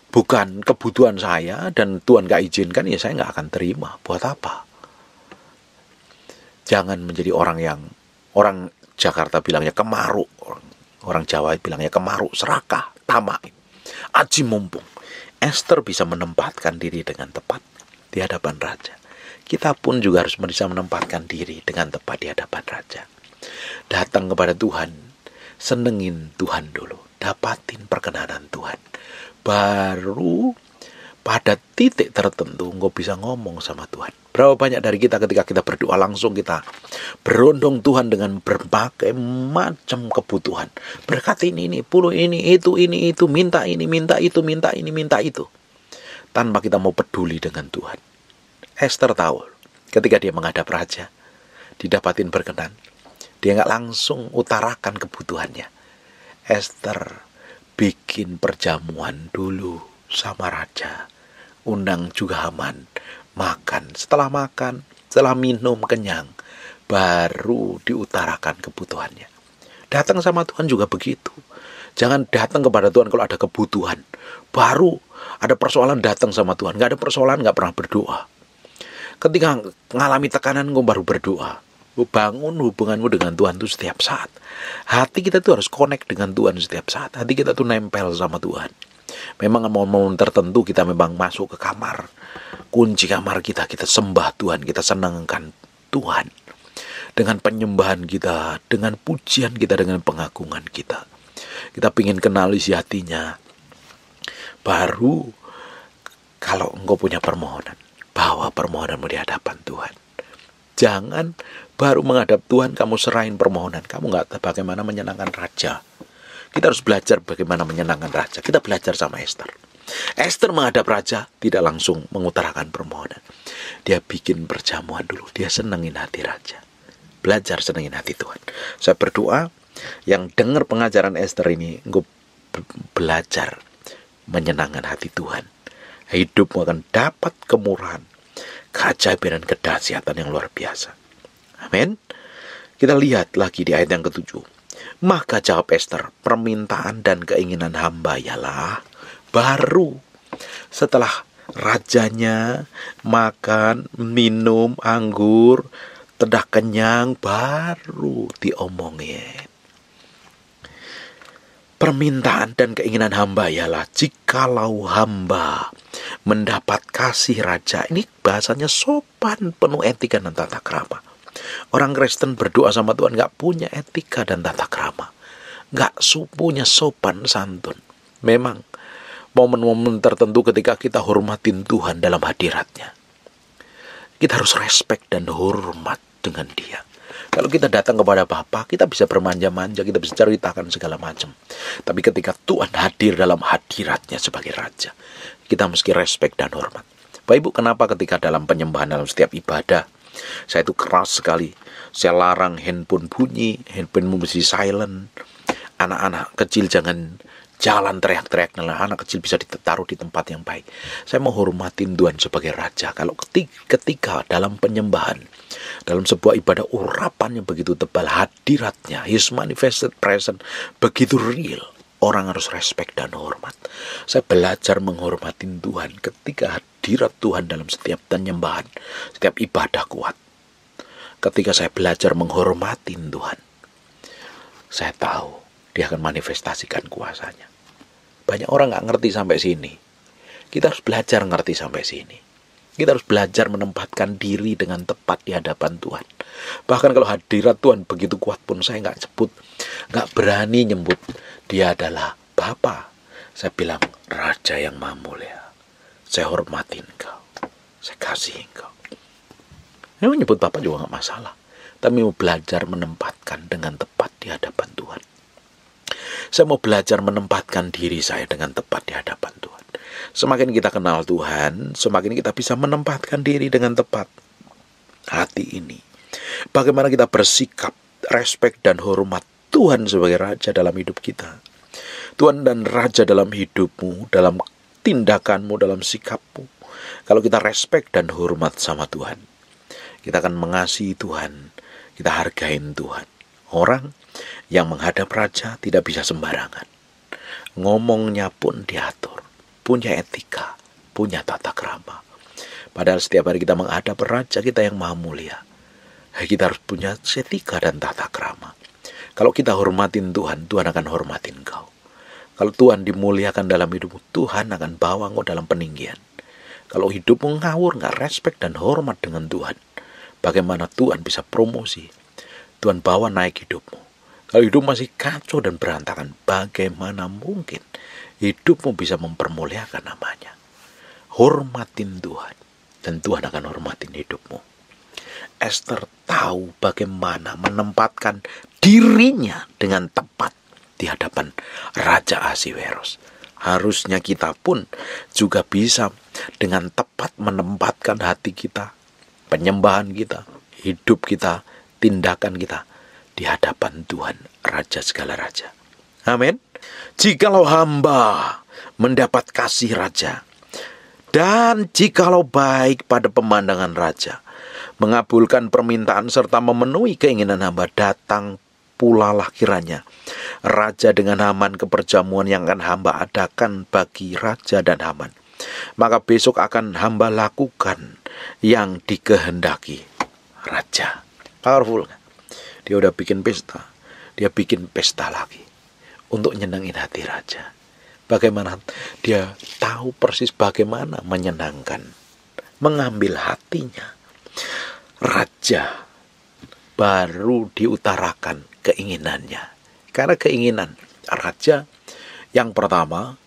bukan kebutuhan saya dan Tuhan gak izinkan, ya saya gak akan terima. Buat apa? Jangan menjadi orang Jakarta bilangnya kemaru, orang Jawa bilangnya kemaru, serakah, tamak, aji mumpung. Esther bisa menempatkan diri dengan tepat di hadapan raja. Kita pun juga harus bisa menempatkan diri dengan tepat di hadapan raja. Datang kepada Tuhan, senengin Tuhan dulu, dapatin perkenanan Tuhan. Baru pada titik tertentu engkau bisa ngomong sama Tuhan. Berapa banyak dari kita ketika kita berdoa langsung kita berondong Tuhan dengan berbagai macam kebutuhan. Berkat ini, puluh ini, itu, minta ini, minta itu, minta ini, minta itu. Tanpa kita mau peduli dengan Tuhan. Esther tahu ketika dia menghadap raja, didapatin berkenan, dia nggak langsung utarakan kebutuhannya. Esther bikin perjamuan dulu sama raja, undang juga Haman, makan. Setelah makan, setelah minum kenyang, baru diutarakan kebutuhannya. Datang sama Tuhan juga begitu. Jangan datang kepada Tuhan kalau ada kebutuhan, baru ada persoalan datang sama Tuhan. Nggak ada persoalan, nggak pernah berdoa. Ketika mengalami tekanan, engkau baru berdoa. Bangun hubunganmu dengan Tuhan itu setiap saat. Hati kita tuh harus connect dengan Tuhan setiap saat. Hati kita tuh nempel sama Tuhan. Memang momen tertentu kita memang masuk ke kamar, kunci kamar kita sembah Tuhan, kita senangkan Tuhan dengan penyembahan kita, dengan pujian kita, dengan pengagungan kita. Kita ingin kenal isi hatinya. Baru kalau engkau punya permohonan, bawa permohonanmu di hadapan Tuhan. Jangan baru menghadap Tuhan kamu serahin permohonan. Kamu nggak tahu bagaimana menyenangkan raja. Kita harus belajar bagaimana menyenangkan raja. Kita belajar sama Esther. Esther menghadap raja tidak langsung mengutarakan permohonan. Dia bikin perjamuan dulu. Dia senengin hati raja. Belajar senengin hati Tuhan. Saya berdoa yang dengar pengajaran Esther ini, engkau belajar menyenangkan hati Tuhan. Hidupmu akan dapat kemurahan, keajaiban dan kedahsyatan yang luar biasa. Amin. Kita lihat lagi di ayat yang ke-7. Maka jawab Ester, permintaan dan keinginan hamba ialah baru. Setelah rajanya makan, minum anggur, tedah kenyang, baru diomongin. Permintaan dan keinginan hamba ialah jikalau hamba mendapat kasih raja. Ini bahasanya sopan, penuh etika dan tata krama. Orang Kristen berdoa sama Tuhan gak punya etika dan tata krama, gak punya sopan santun. Memang momen-momen tertentu ketika kita hormatin Tuhan dalam hadiratnya, kita harus respect dan hormat dengan Dia. Kalau kita datang kepada Bapa, kita bisa bermanja-manja, kita bisa ceritakan segala macam. Tapi ketika Tuhan hadir dalam hadiratnya sebagai Raja, kita mesti respect dan hormat. Bapak Ibu, kenapa ketika dalam penyembahan dalam setiap ibadah, saya itu keras sekali. Saya larang handphone bunyi, handphone mesti silent. Anak-anak kecil jangan jalan teriak-teriak. Anak kecil bisa ditaruh di tempat yang baik. Saya menghormatin Tuhan sebagai Raja. Kalau ketika dalam penyembahan, dalam sebuah ibadah urapannya begitu tebal, hadiratnya, His manifested presence begitu real, orang harus respect dan hormat. Saya belajar menghormatin Tuhan ketika hadirat Tuhan dalam setiap penyembahan, setiap ibadah kuat. Ketika saya belajar menghormatin Tuhan, saya tahu Dia akan manifestasikan kuasanya. Banyak orang gak ngerti sampai sini. Kita harus belajar ngerti sampai sini. Kita harus belajar menempatkan diri dengan tepat di hadapan Tuhan. Bahkan kalau hadirat Tuhan begitu kuat pun saya gak berani nyebut Dia adalah Bapa. Saya bilang, Raja yang Maha Mulia, saya hormatin Engkau, saya kasih Engkau. Memang nyebut Bapa juga gak masalah, tapi mau belajar menempatkan dengan tepat di hadapan Tuhan. Saya mau belajar menempatkan diri saya dengan tepat di hadapan Tuhan. Semakin kita kenal Tuhan, semakin kita bisa menempatkan diri dengan tepat. Hati ini, bagaimana kita bersikap, respect dan hormat Tuhan sebagai Raja dalam hidup kita. Tuhan dan Raja dalam hidupmu, dalam tindakanmu, dalam sikapmu. Kalau kita respect dan hormat sama Tuhan, kita akan mengasihi Tuhan, kita hargain Tuhan. Orang yang menghadap Raja tidak bisa sembarangan. Ngomongnya pun diatur, punya etika, punya tata krama. Padahal setiap hari kita menghadap Raja kita yang Maha Mulia, kita harus punya etika dan tata krama. Kalau kita hormatin Tuhan, Tuhan akan hormatin kau. Kalau Tuhan dimuliakan dalam hidupmu, Tuhan akan bawa engkau dalam peninggian. Kalau hidupmu ngawur, gak respect dan hormat dengan Tuhan, bagaimana Tuhan bisa promosi? Tuhan bawa naik hidupmu. Kalau hidup masih kacau dan berantakan, bagaimana mungkin hidupmu bisa mempermuliakan namanya? Hormatin Tuhan, dan Tuhan akan hormatin hidupmu. Ester tahu bagaimana menempatkan dirinya dengan tepat di hadapan Raja Ahasweros. Harusnya kita pun juga bisa dengan tepat menempatkan hati kita, penyembahan kita, hidup kita, tindakan kita di hadapan Tuhan, Raja segala raja. Amin. Jikalau hamba mendapat kasih Raja, dan jikalau baik pada pemandangan Raja, mengabulkan permintaan serta memenuhi keinginan hamba, datang pulalah kiranya Raja dengan Haman ke perjamuan yang akan hamba adakan bagi Raja dan Haman. Maka besok akan hamba lakukan yang dikehendaki Raja. Powerful kan? Dia udah bikin pesta, dia bikin pesta lagi untuk nyenangin hati Raja. Bagaimana dia tahu persis bagaimana menyenangkan, mengambil hatinya Raja. Baru diutarakan keinginannya. Karena keinginan Raja yang pertama,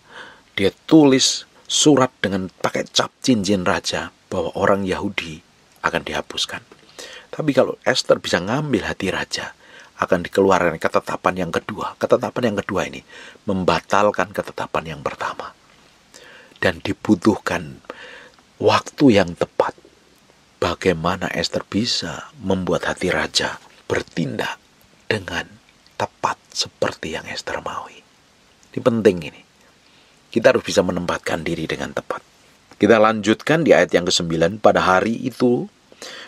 dia tulis surat dengan pakai cap cincin Raja bahwa orang Yahudi akan dihapuskan. Tapi kalau Ester bisa ngambil hati Raja, akan dikeluarkan ketetapan yang kedua. Ketetapan yang kedua ini membatalkan ketetapan yang pertama. Dan dibutuhkan waktu yang tepat. Bagaimana Ester bisa membuat hati Raja bertindak dengan tepat seperti yang Ester maui. Ini penting ini. Kita harus bisa menempatkan diri dengan tepat. Kita lanjutkan di ayat yang ke-9. Pada hari itu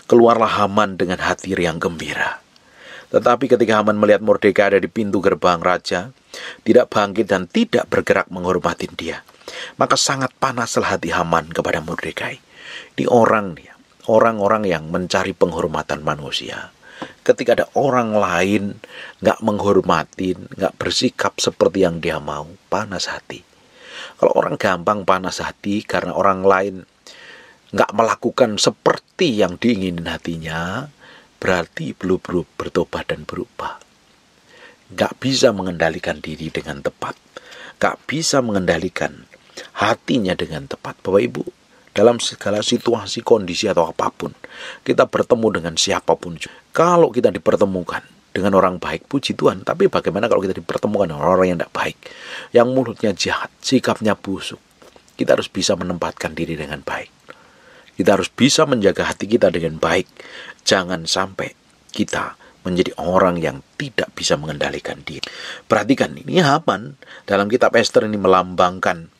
keluarlah Haman dengan hati yang gembira. Tetapi ketika Haman melihat Mordekai ada di pintu gerbang raja, tidak bangkit dan tidak bergerak menghormati dia, maka sangat panaslah hati Haman kepada Mordekai. Ini orang-orang yang mencari penghormatan manusia. Ketika ada orang lain gak menghormati, gak bersikap seperti yang dia mau, panas hati. Kalau orang gampang panas hati karena orang lain gak melakukan seperti yang diinginin hatinya, berarti belum bertobat dan berubah. Gak bisa mengendalikan diri dengan tepat. Gak bisa mengendalikan hatinya dengan tepat. Bapak Ibu, dalam segala situasi, kondisi atau apapun, kita bertemu dengan siapapun. Kalau kita dipertemukan dengan orang baik, puji Tuhan. Tapi bagaimana kalau kita dipertemukan dengan orang yang tidak baik, yang mulutnya jahat, sikapnya busuk? Kita harus bisa menempatkan diri dengan baik. Kita harus bisa menjaga hati kita dengan baik. Jangan sampai kita menjadi orang yang tidak bisa mengendalikan diri. Perhatikan, ini Haman dalam kitab Ester ini melambangkan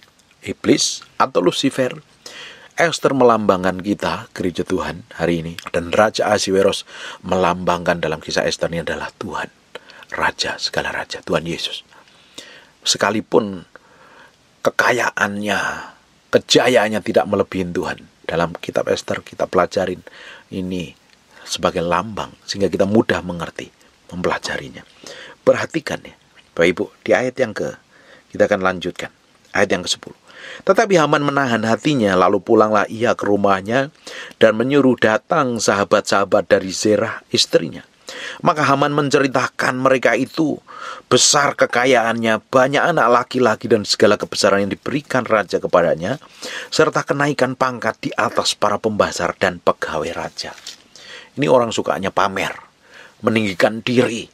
iblis atau Lucifer. Ester melambangkan kita, gereja Tuhan hari ini. Dan Raja Ahasweros melambangkan dalam kisah Ester ini adalah Tuhan. Raja, segala raja, Tuhan Yesus. Sekalipun kekayaannya, kejayaannya tidak melebihi Tuhan. Dalam kitab Ester kita pelajarin ini sebagai lambang, sehingga kita mudah mengerti, mempelajarinya. Perhatikan ya, Bapak Ibu, di ayat yang kita akan lanjutkan. Ayat yang ke-10. Tetapi Haman menahan hatinya, lalu pulanglah ia ke rumahnya dan menyuruh datang sahabat-sahabat dari Zerah istrinya. Maka Haman menceritakan mereka itu besar kekayaannya, banyak anak laki-laki dan segala kebesaran yang diberikan raja kepadanya, serta kenaikan pangkat di atas para pembesar dan pegawai raja. Ini orang sukanya pamer, meninggikan diri,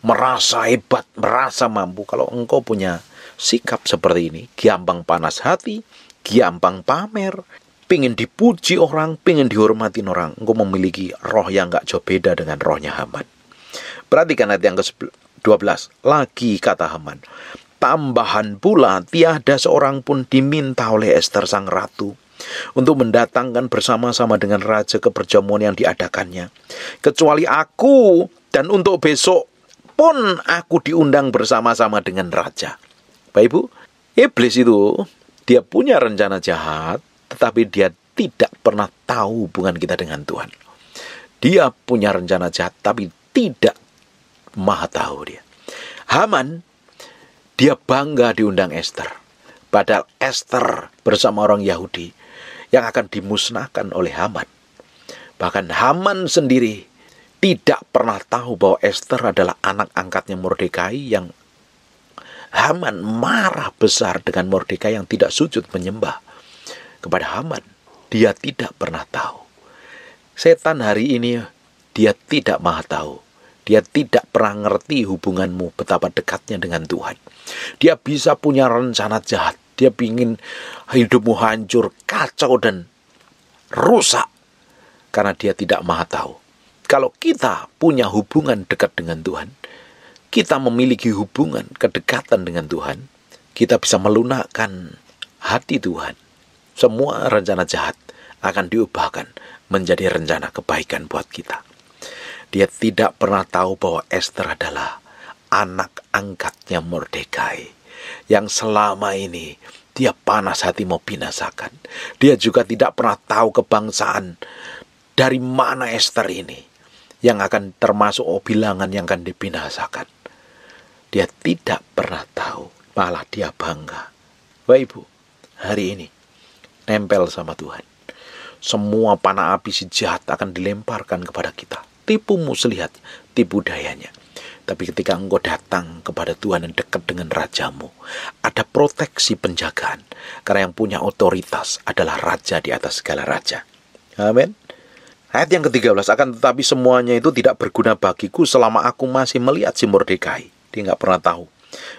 merasa hebat, merasa mampu. Kalau engkau punya sikap seperti ini, gampang panas hati, gampang pamer, pengen dipuji orang, pengen dihormatin orang, engkau memiliki roh yang gak jauh beda dengan rohnya Haman. Perhatikan ayat yang ke-12. Lagi kata Haman, tambahan pula tiada seorang pun diminta oleh Ester sang ratu untuk mendatangkan bersama-sama dengan raja ke perjamuan yang diadakannya, kecuali aku, dan untuk besok pun aku diundang bersama-sama dengan raja. Bapak Ibu, iblis itu dia punya rencana jahat, tetapi dia tidak pernah tahu hubungan kita dengan Tuhan. Dia punya rencana jahat, tapi tidak maha tahu dia. Haman, dia bangga diundang Ester. Padahal Ester bersama orang Yahudi yang akan dimusnahkan oleh Haman. Bahkan Haman sendiri tidak pernah tahu bahwa Ester adalah anak angkatnya Mordekai, yang Haman marah besar dengan Mordekai yang tidak sujud menyembah kepada Haman. Dia tidak pernah tahu. Setan hari ini dia tidak maha tahu. Dia tidak pernah ngerti hubunganmu betapa dekatnya dengan Tuhan. Dia bisa punya rencana jahat. Dia ingin hidupmu hancur, kacau dan rusak karena dia tidak maha tahu. Kalau kita punya hubungan dekat dengan Tuhan, kita memiliki hubungan kedekatan dengan Tuhan, kita bisa melunakkan hati Tuhan. Semua rencana jahat akan diubahkan menjadi rencana kebaikan buat kita. Dia tidak pernah tahu bahwa Ester adalah anak angkatnya Mordekai, yang selama ini dia panas hati mau binasakan. Dia juga tidak pernah tahu kebangsaan dari mana Ester ini yang akan termasuk bilangan yang akan dibinasakan. Dia tidak pernah tahu, malah dia bangga. Bapak Ibu, hari ini nempel sama Tuhan. Semua panah api si jahat akan dilemparkan kepada kita. Tipu muslihat, tipu dayanya. Tapi ketika engkau datang kepada Tuhan dan dekat dengan rajamu, ada proteksi penjagaan. Karena yang punya otoritas adalah raja di atas segala raja. Amin. Ayat yang ke-13, akan tetapi semuanya itu tidak berguna bagiku selama aku masih melihat si Mordekai. Dia nggak pernah tahu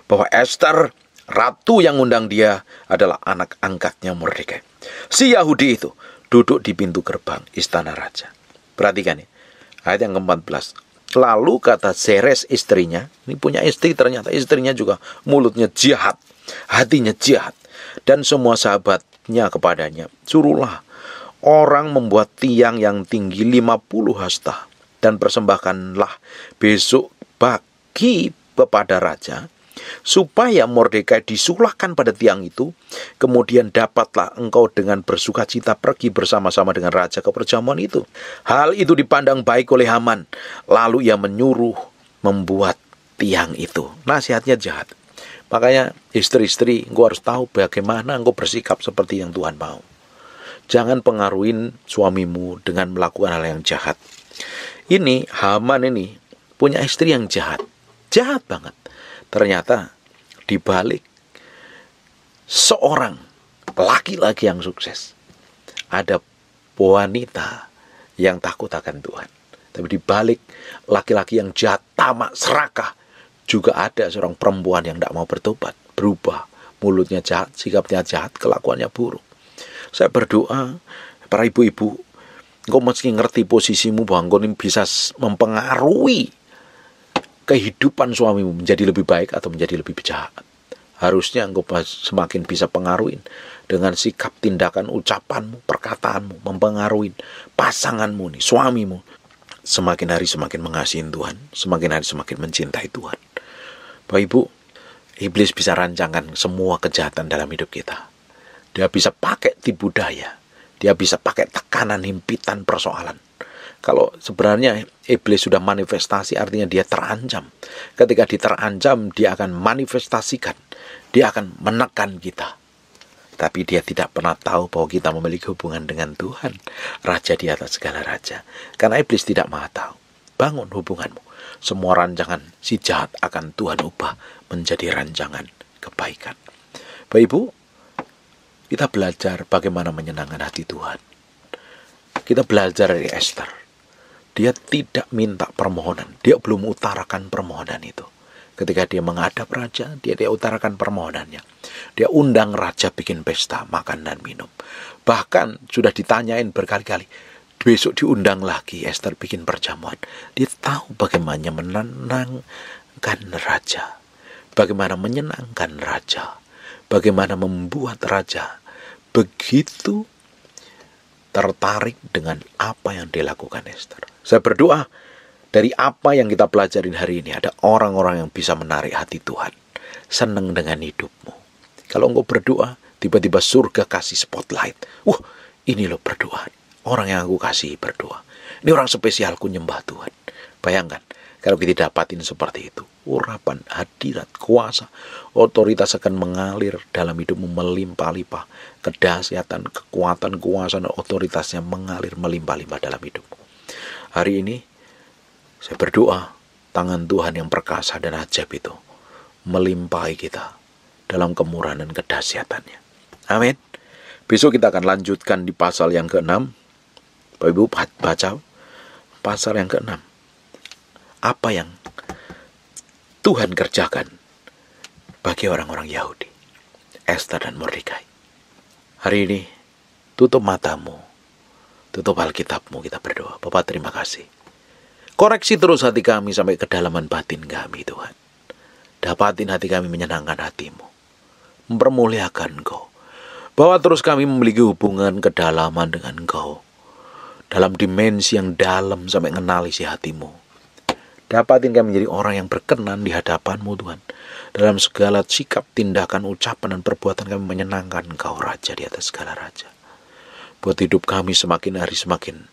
bahwa Ester, ratu yang undang dia, adalah anak angkatnya Mordekai. Si Yahudi itu duduk di pintu gerbang istana raja. Perhatikan ya. Ayat yang ke-14. Lalu kata Zeres istrinya, ini punya istri, ternyata istrinya juga mulutnya jahat, hatinya jahat, dan semua sahabatnya kepadanya, suruhlah orang membuat tiang yang tinggi 50 hasta dan persembahkanlah besok bagi kepada raja, supaya Mordekai disulahkan pada tiang itu, kemudian dapatlah engkau dengan bersukacita pergi bersama-sama dengan raja ke perjamuan itu. Hal itu dipandang baik oleh Haman, lalu ia menyuruh membuat tiang itu. Nasihatnya jahat. Makanya istri-istri, engkau harus tahu bagaimana engkau bersikap seperti yang Tuhan mau. Jangan pengaruhin suamimu dengan melakukan hal yang jahat. Ini Haman ini punya istri yang jahat. Jahat banget. Ternyata di balik seorang laki-laki yang sukses, ada wanita yang takut akan Tuhan. Tapi di balik laki-laki yang jahat, tamak, serakah, juga ada seorang perempuan yang tidak mau bertobat, berubah. Mulutnya jahat, sikapnya jahat, kelakuannya buruk. Saya berdoa, para ibu-ibu, engkau meski ngerti posisimu bahwa engkau ini bisa mempengaruhi kehidupan suamimu menjadi lebih baik atau menjadi lebih jahat. Harusnya engkau semakin bisa pengaruhin dengan sikap, tindakan, ucapanmu, perkataanmu, mempengaruhi pasanganmu nih, suamimu. Semakin hari semakin mengasihi Tuhan, semakin hari semakin mencintai Tuhan. Bapak Ibu, iblis bisa rancangkan semua kejahatan dalam hidup kita. Dia bisa pakai tipu daya, dia bisa pakai tekanan, himpitan, persoalan. Kalau sebenarnya iblis sudah manifestasi, artinya dia terancam. Ketika dia terancam, dia akan manifestasikan. Dia akan menekan kita. Tapi dia tidak pernah tahu bahwa kita memiliki hubungan dengan Tuhan, Raja di atas segala raja. Karena iblis tidak maha tahu. Bangun hubunganmu. Semua rancangan si jahat akan Tuhan ubah menjadi rancangan kebaikan. Bapak Ibu, kita belajar bagaimana menyenangkan hati Tuhan. Kita belajar dari Esther. Dia tidak minta permohonan. Dia belum utarakan permohonan itu. Ketika dia menghadap raja, dia utarakan permohonannya. Dia undang raja bikin pesta, makan dan minum. Bahkan sudah ditanyain berkali-kali. Besok diundang lagi Esther bikin perjamuan. Dia tahu bagaimana menenangkan raja. Bagaimana menyenangkan raja. Bagaimana membuat raja begitu tertarik dengan apa yang dilakukan Esther. Saya berdoa dari apa yang kita pelajarin hari ini, ada orang-orang yang bisa menarik hati Tuhan, senang dengan hidupmu. Kalau engkau berdoa, tiba-tiba surga kasih spotlight. Wah, ini loh berdoa. Orang yang aku kasih berdoa. Ini orang spesialku nyembah Tuhan. Bayangkan, kalau kita dapatin seperti itu, urapan, hadirat, kuasa, otoritas akan mengalir dalam hidupmu melimpah-limpah. Kedahsyatan, kekuatan, kuasa, dan otoritasnya mengalir melimpah-limpah dalam hidupmu. Hari ini, saya berdoa, tangan Tuhan yang perkasa dan ajaib itu melimpahi kita dalam kemurahan dan kedahsyatannya. Amin. Besok kita akan lanjutkan di pasal yang ke-6. Bapak Ibu baca pasal yang ke-6. Apa yang Tuhan kerjakan bagi orang-orang Yahudi, Esther dan Mordekai. Hari ini, tutup matamu, tutup Alkitabmu, kita berdoa. Bapak, terima kasih. Koreksi terus hati kami sampai kedalaman batin kami, Tuhan. Dapatin hati kami menyenangkan hatimu, mempermuliakan Engkau. Bahwa terus kami memiliki hubungan kedalaman dengan Engkau, dalam dimensi yang dalam sampai mengenali isi hatimu. Dapatin kami menjadi orang yang berkenan di hadapan-Mu, Tuhan. Dalam segala sikap, tindakan, ucapan, dan perbuatan kami menyenangkan Engkau, Raja di atas segala raja. Buat hidup kami semakin hari semakin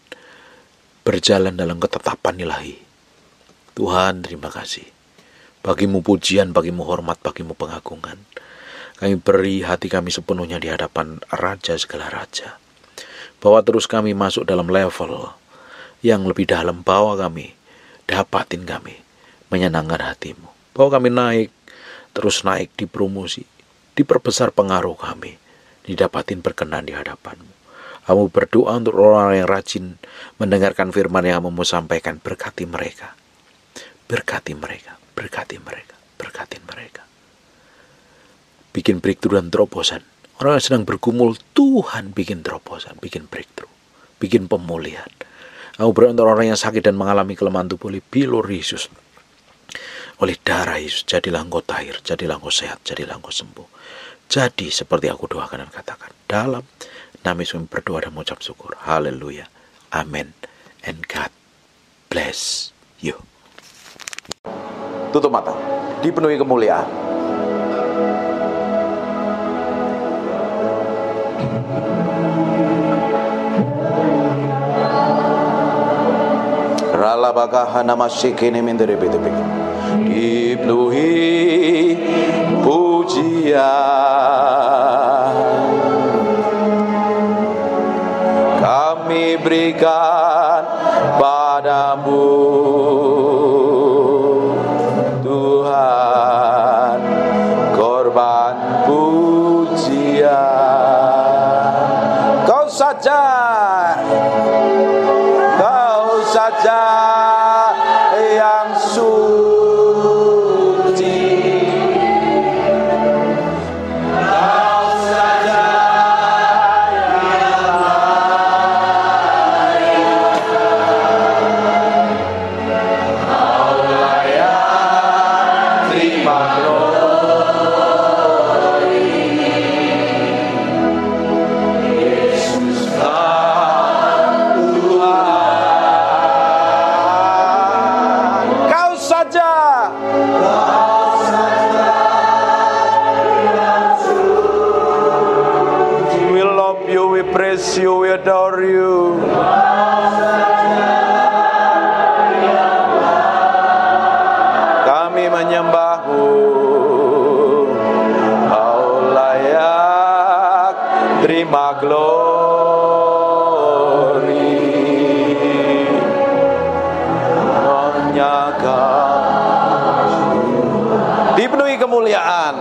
berjalan dalam ketetapan ilahi. Tuhan, terima kasih. Bagimu pujian, bagimu hormat, bagimu pengagungan. Kami beri hati kami sepenuhnya di hadapan Raja segala raja. Bawa terus kami masuk dalam level yang lebih dalam. Bawa kami, dapatin kami menyenangkan hatimu. Bawa kami naik, terus naik di promosi, diperbesar pengaruh kami, didapatin berkenan di hadapanmu. Kamu berdoa untuk orang yang rajin mendengarkan firman yang kamu sampaikan. Berkati mereka, berkati mereka, berkati mereka, berkati mereka. Bikin breakthrough dan terobosan. Orang yang sedang bergumul, Tuhan bikin terobosan, bikin breakthrough, bikin pemulihan. Kamu berdoa untuk orang yang sakit dan mengalami kelemahan tubuh oleh bilur Yesus, oleh darah Yesus. Jadilah engkau tahir, jadilah engkau sehat, jadilah engkau sembuh. Jadi seperti aku doakan dan katakan. Dalam nama Yesus berdoa dan mengucap syukur. Haleluya. Amen. And God bless you. Tutup mata, dipenuhi kemuliaan. Ralabakahana masyikini minderebetepe, dipenuhi pujian kami berikan padamu, Tuhan, korban pujian. Kau saja yang suci. Kau saja yang layak. Kau layak terima glory. Yesus praise you, we adore you. Kami menyembahmu, kau layak terima glory. Dipenuhi kemuliaan.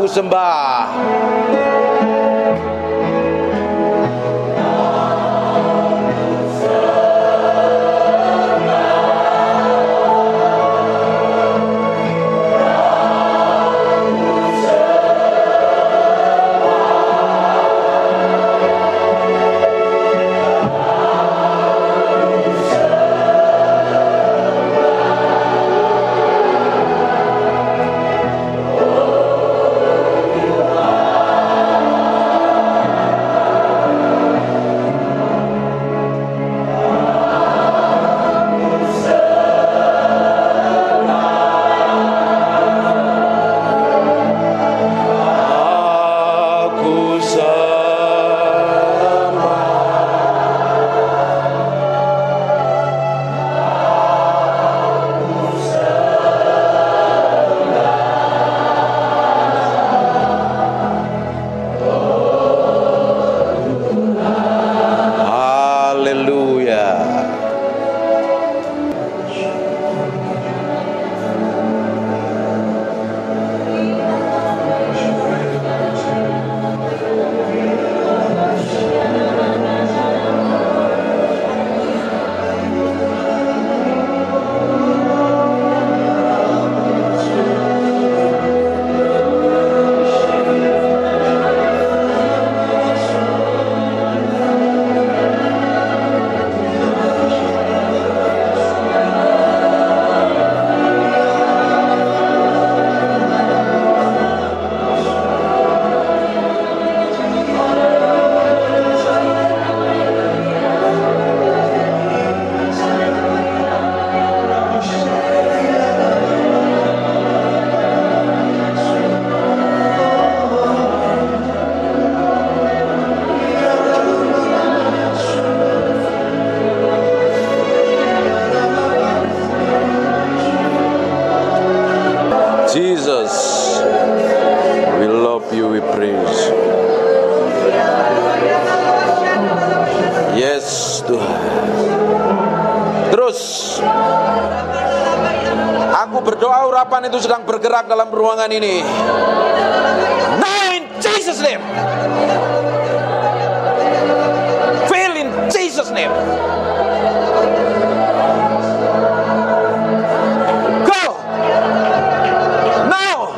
Sembah. Tuhan. Terus, aku berdoa urapan itu sedang bergerak dalam ruangan ini. Now in Jesus name. Fill in Jesus name. Go. Now.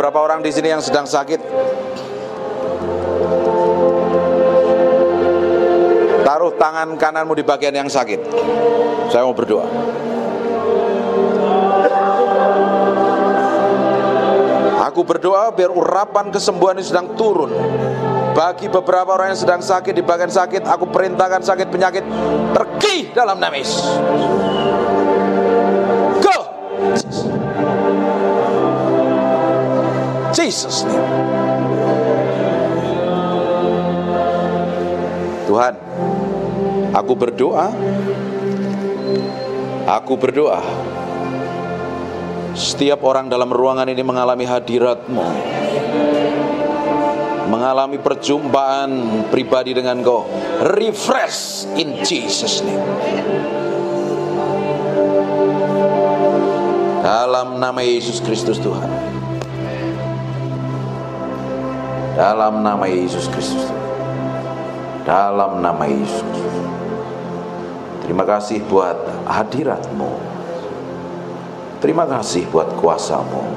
beberapa orang di sini yang sedang sakit. Taruh tangan kananmu di bagian yang sakit. Saya mau berdoa. Aku berdoa biar urapan kesembuhan ini sedang turun. Bagi beberapa orang yang sedang sakit di bagian sakit, aku perintahkan sakit penyakit pergi dalam nama Yesus. Go. Jesus name. Tuhan, aku berdoa. Setiap orang dalam ruangan ini mengalami hadirat-Mu, mengalami perjumpaan pribadi dengan Kau. Refresh in Jesus name. Dalam nama Yesus Kristus Tuhan. Dalam nama Yesus Kristus Tuhan. Dalam nama Yesus. Terima kasih buat hadirat-Mu. Terima kasih buat kuasa-Mu.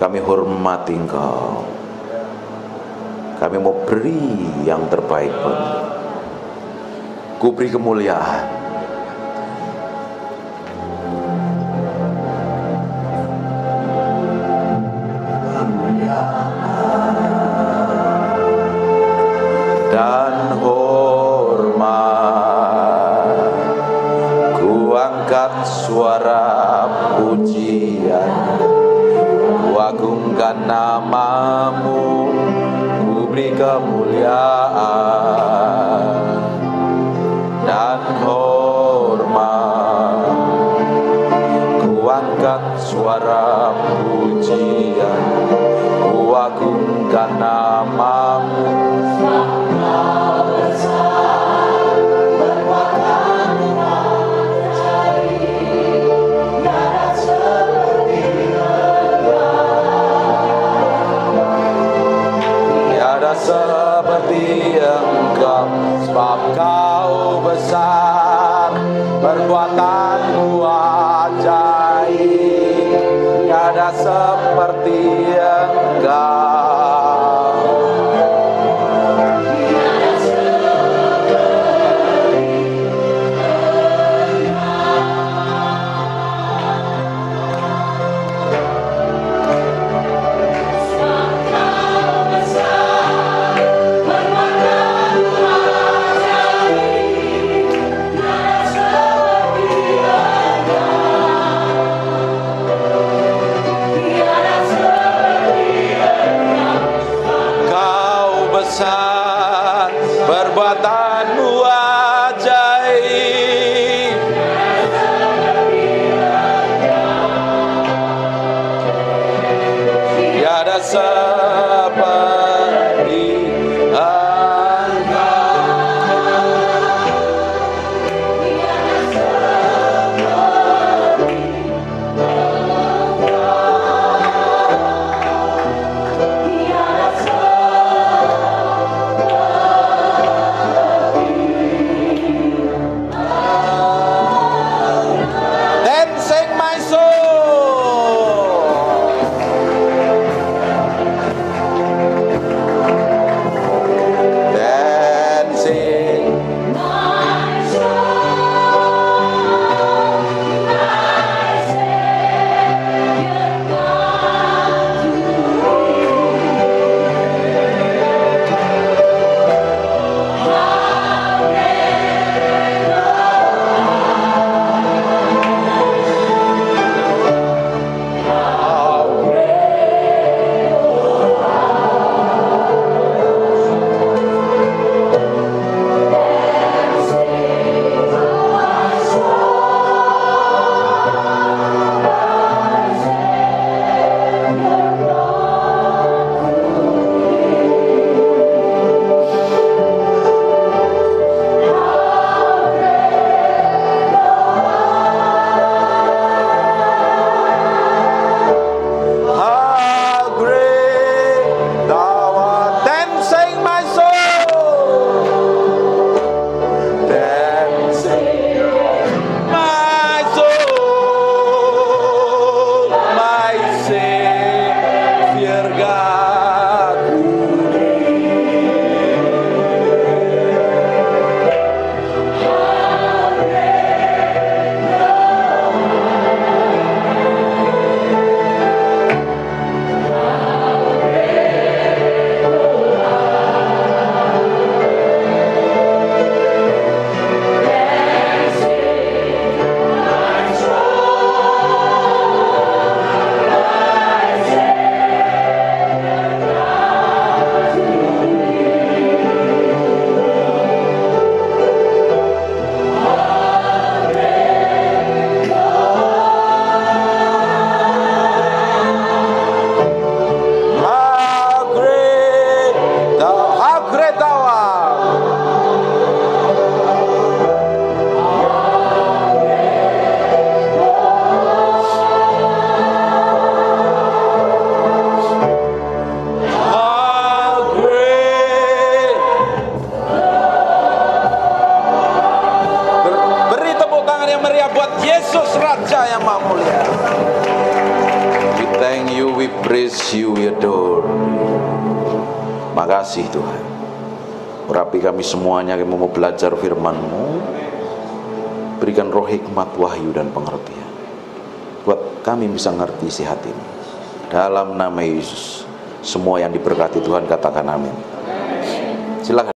Kami hormati Engkau. Kami mau beri yang terbaik buat-Mu. Ku beri kemuliaan. Dan hormat, ku angkat suara pujian, ku agungkan nama-Mu, ku beri kemuliaan dan hormat, ku angkat suara pujian, ku agungkan nama-Mu. Seperti Engkau, sebab Kau besar, perbuatan-Mu ajaib, tiada seperti Engkau. buat Yesus Raja yang Maha Mulia. We thank you, we praise you, we adore you. Makasih Tuhan. Urapi kami semuanya yang mau belajar firman-Mu. Berikan roh hikmat, wahyu dan pengertian, buat kami bisa ngerti isi hati-Mu. Dalam nama Yesus, semua yang diberkati Tuhan katakan amin. Silakan.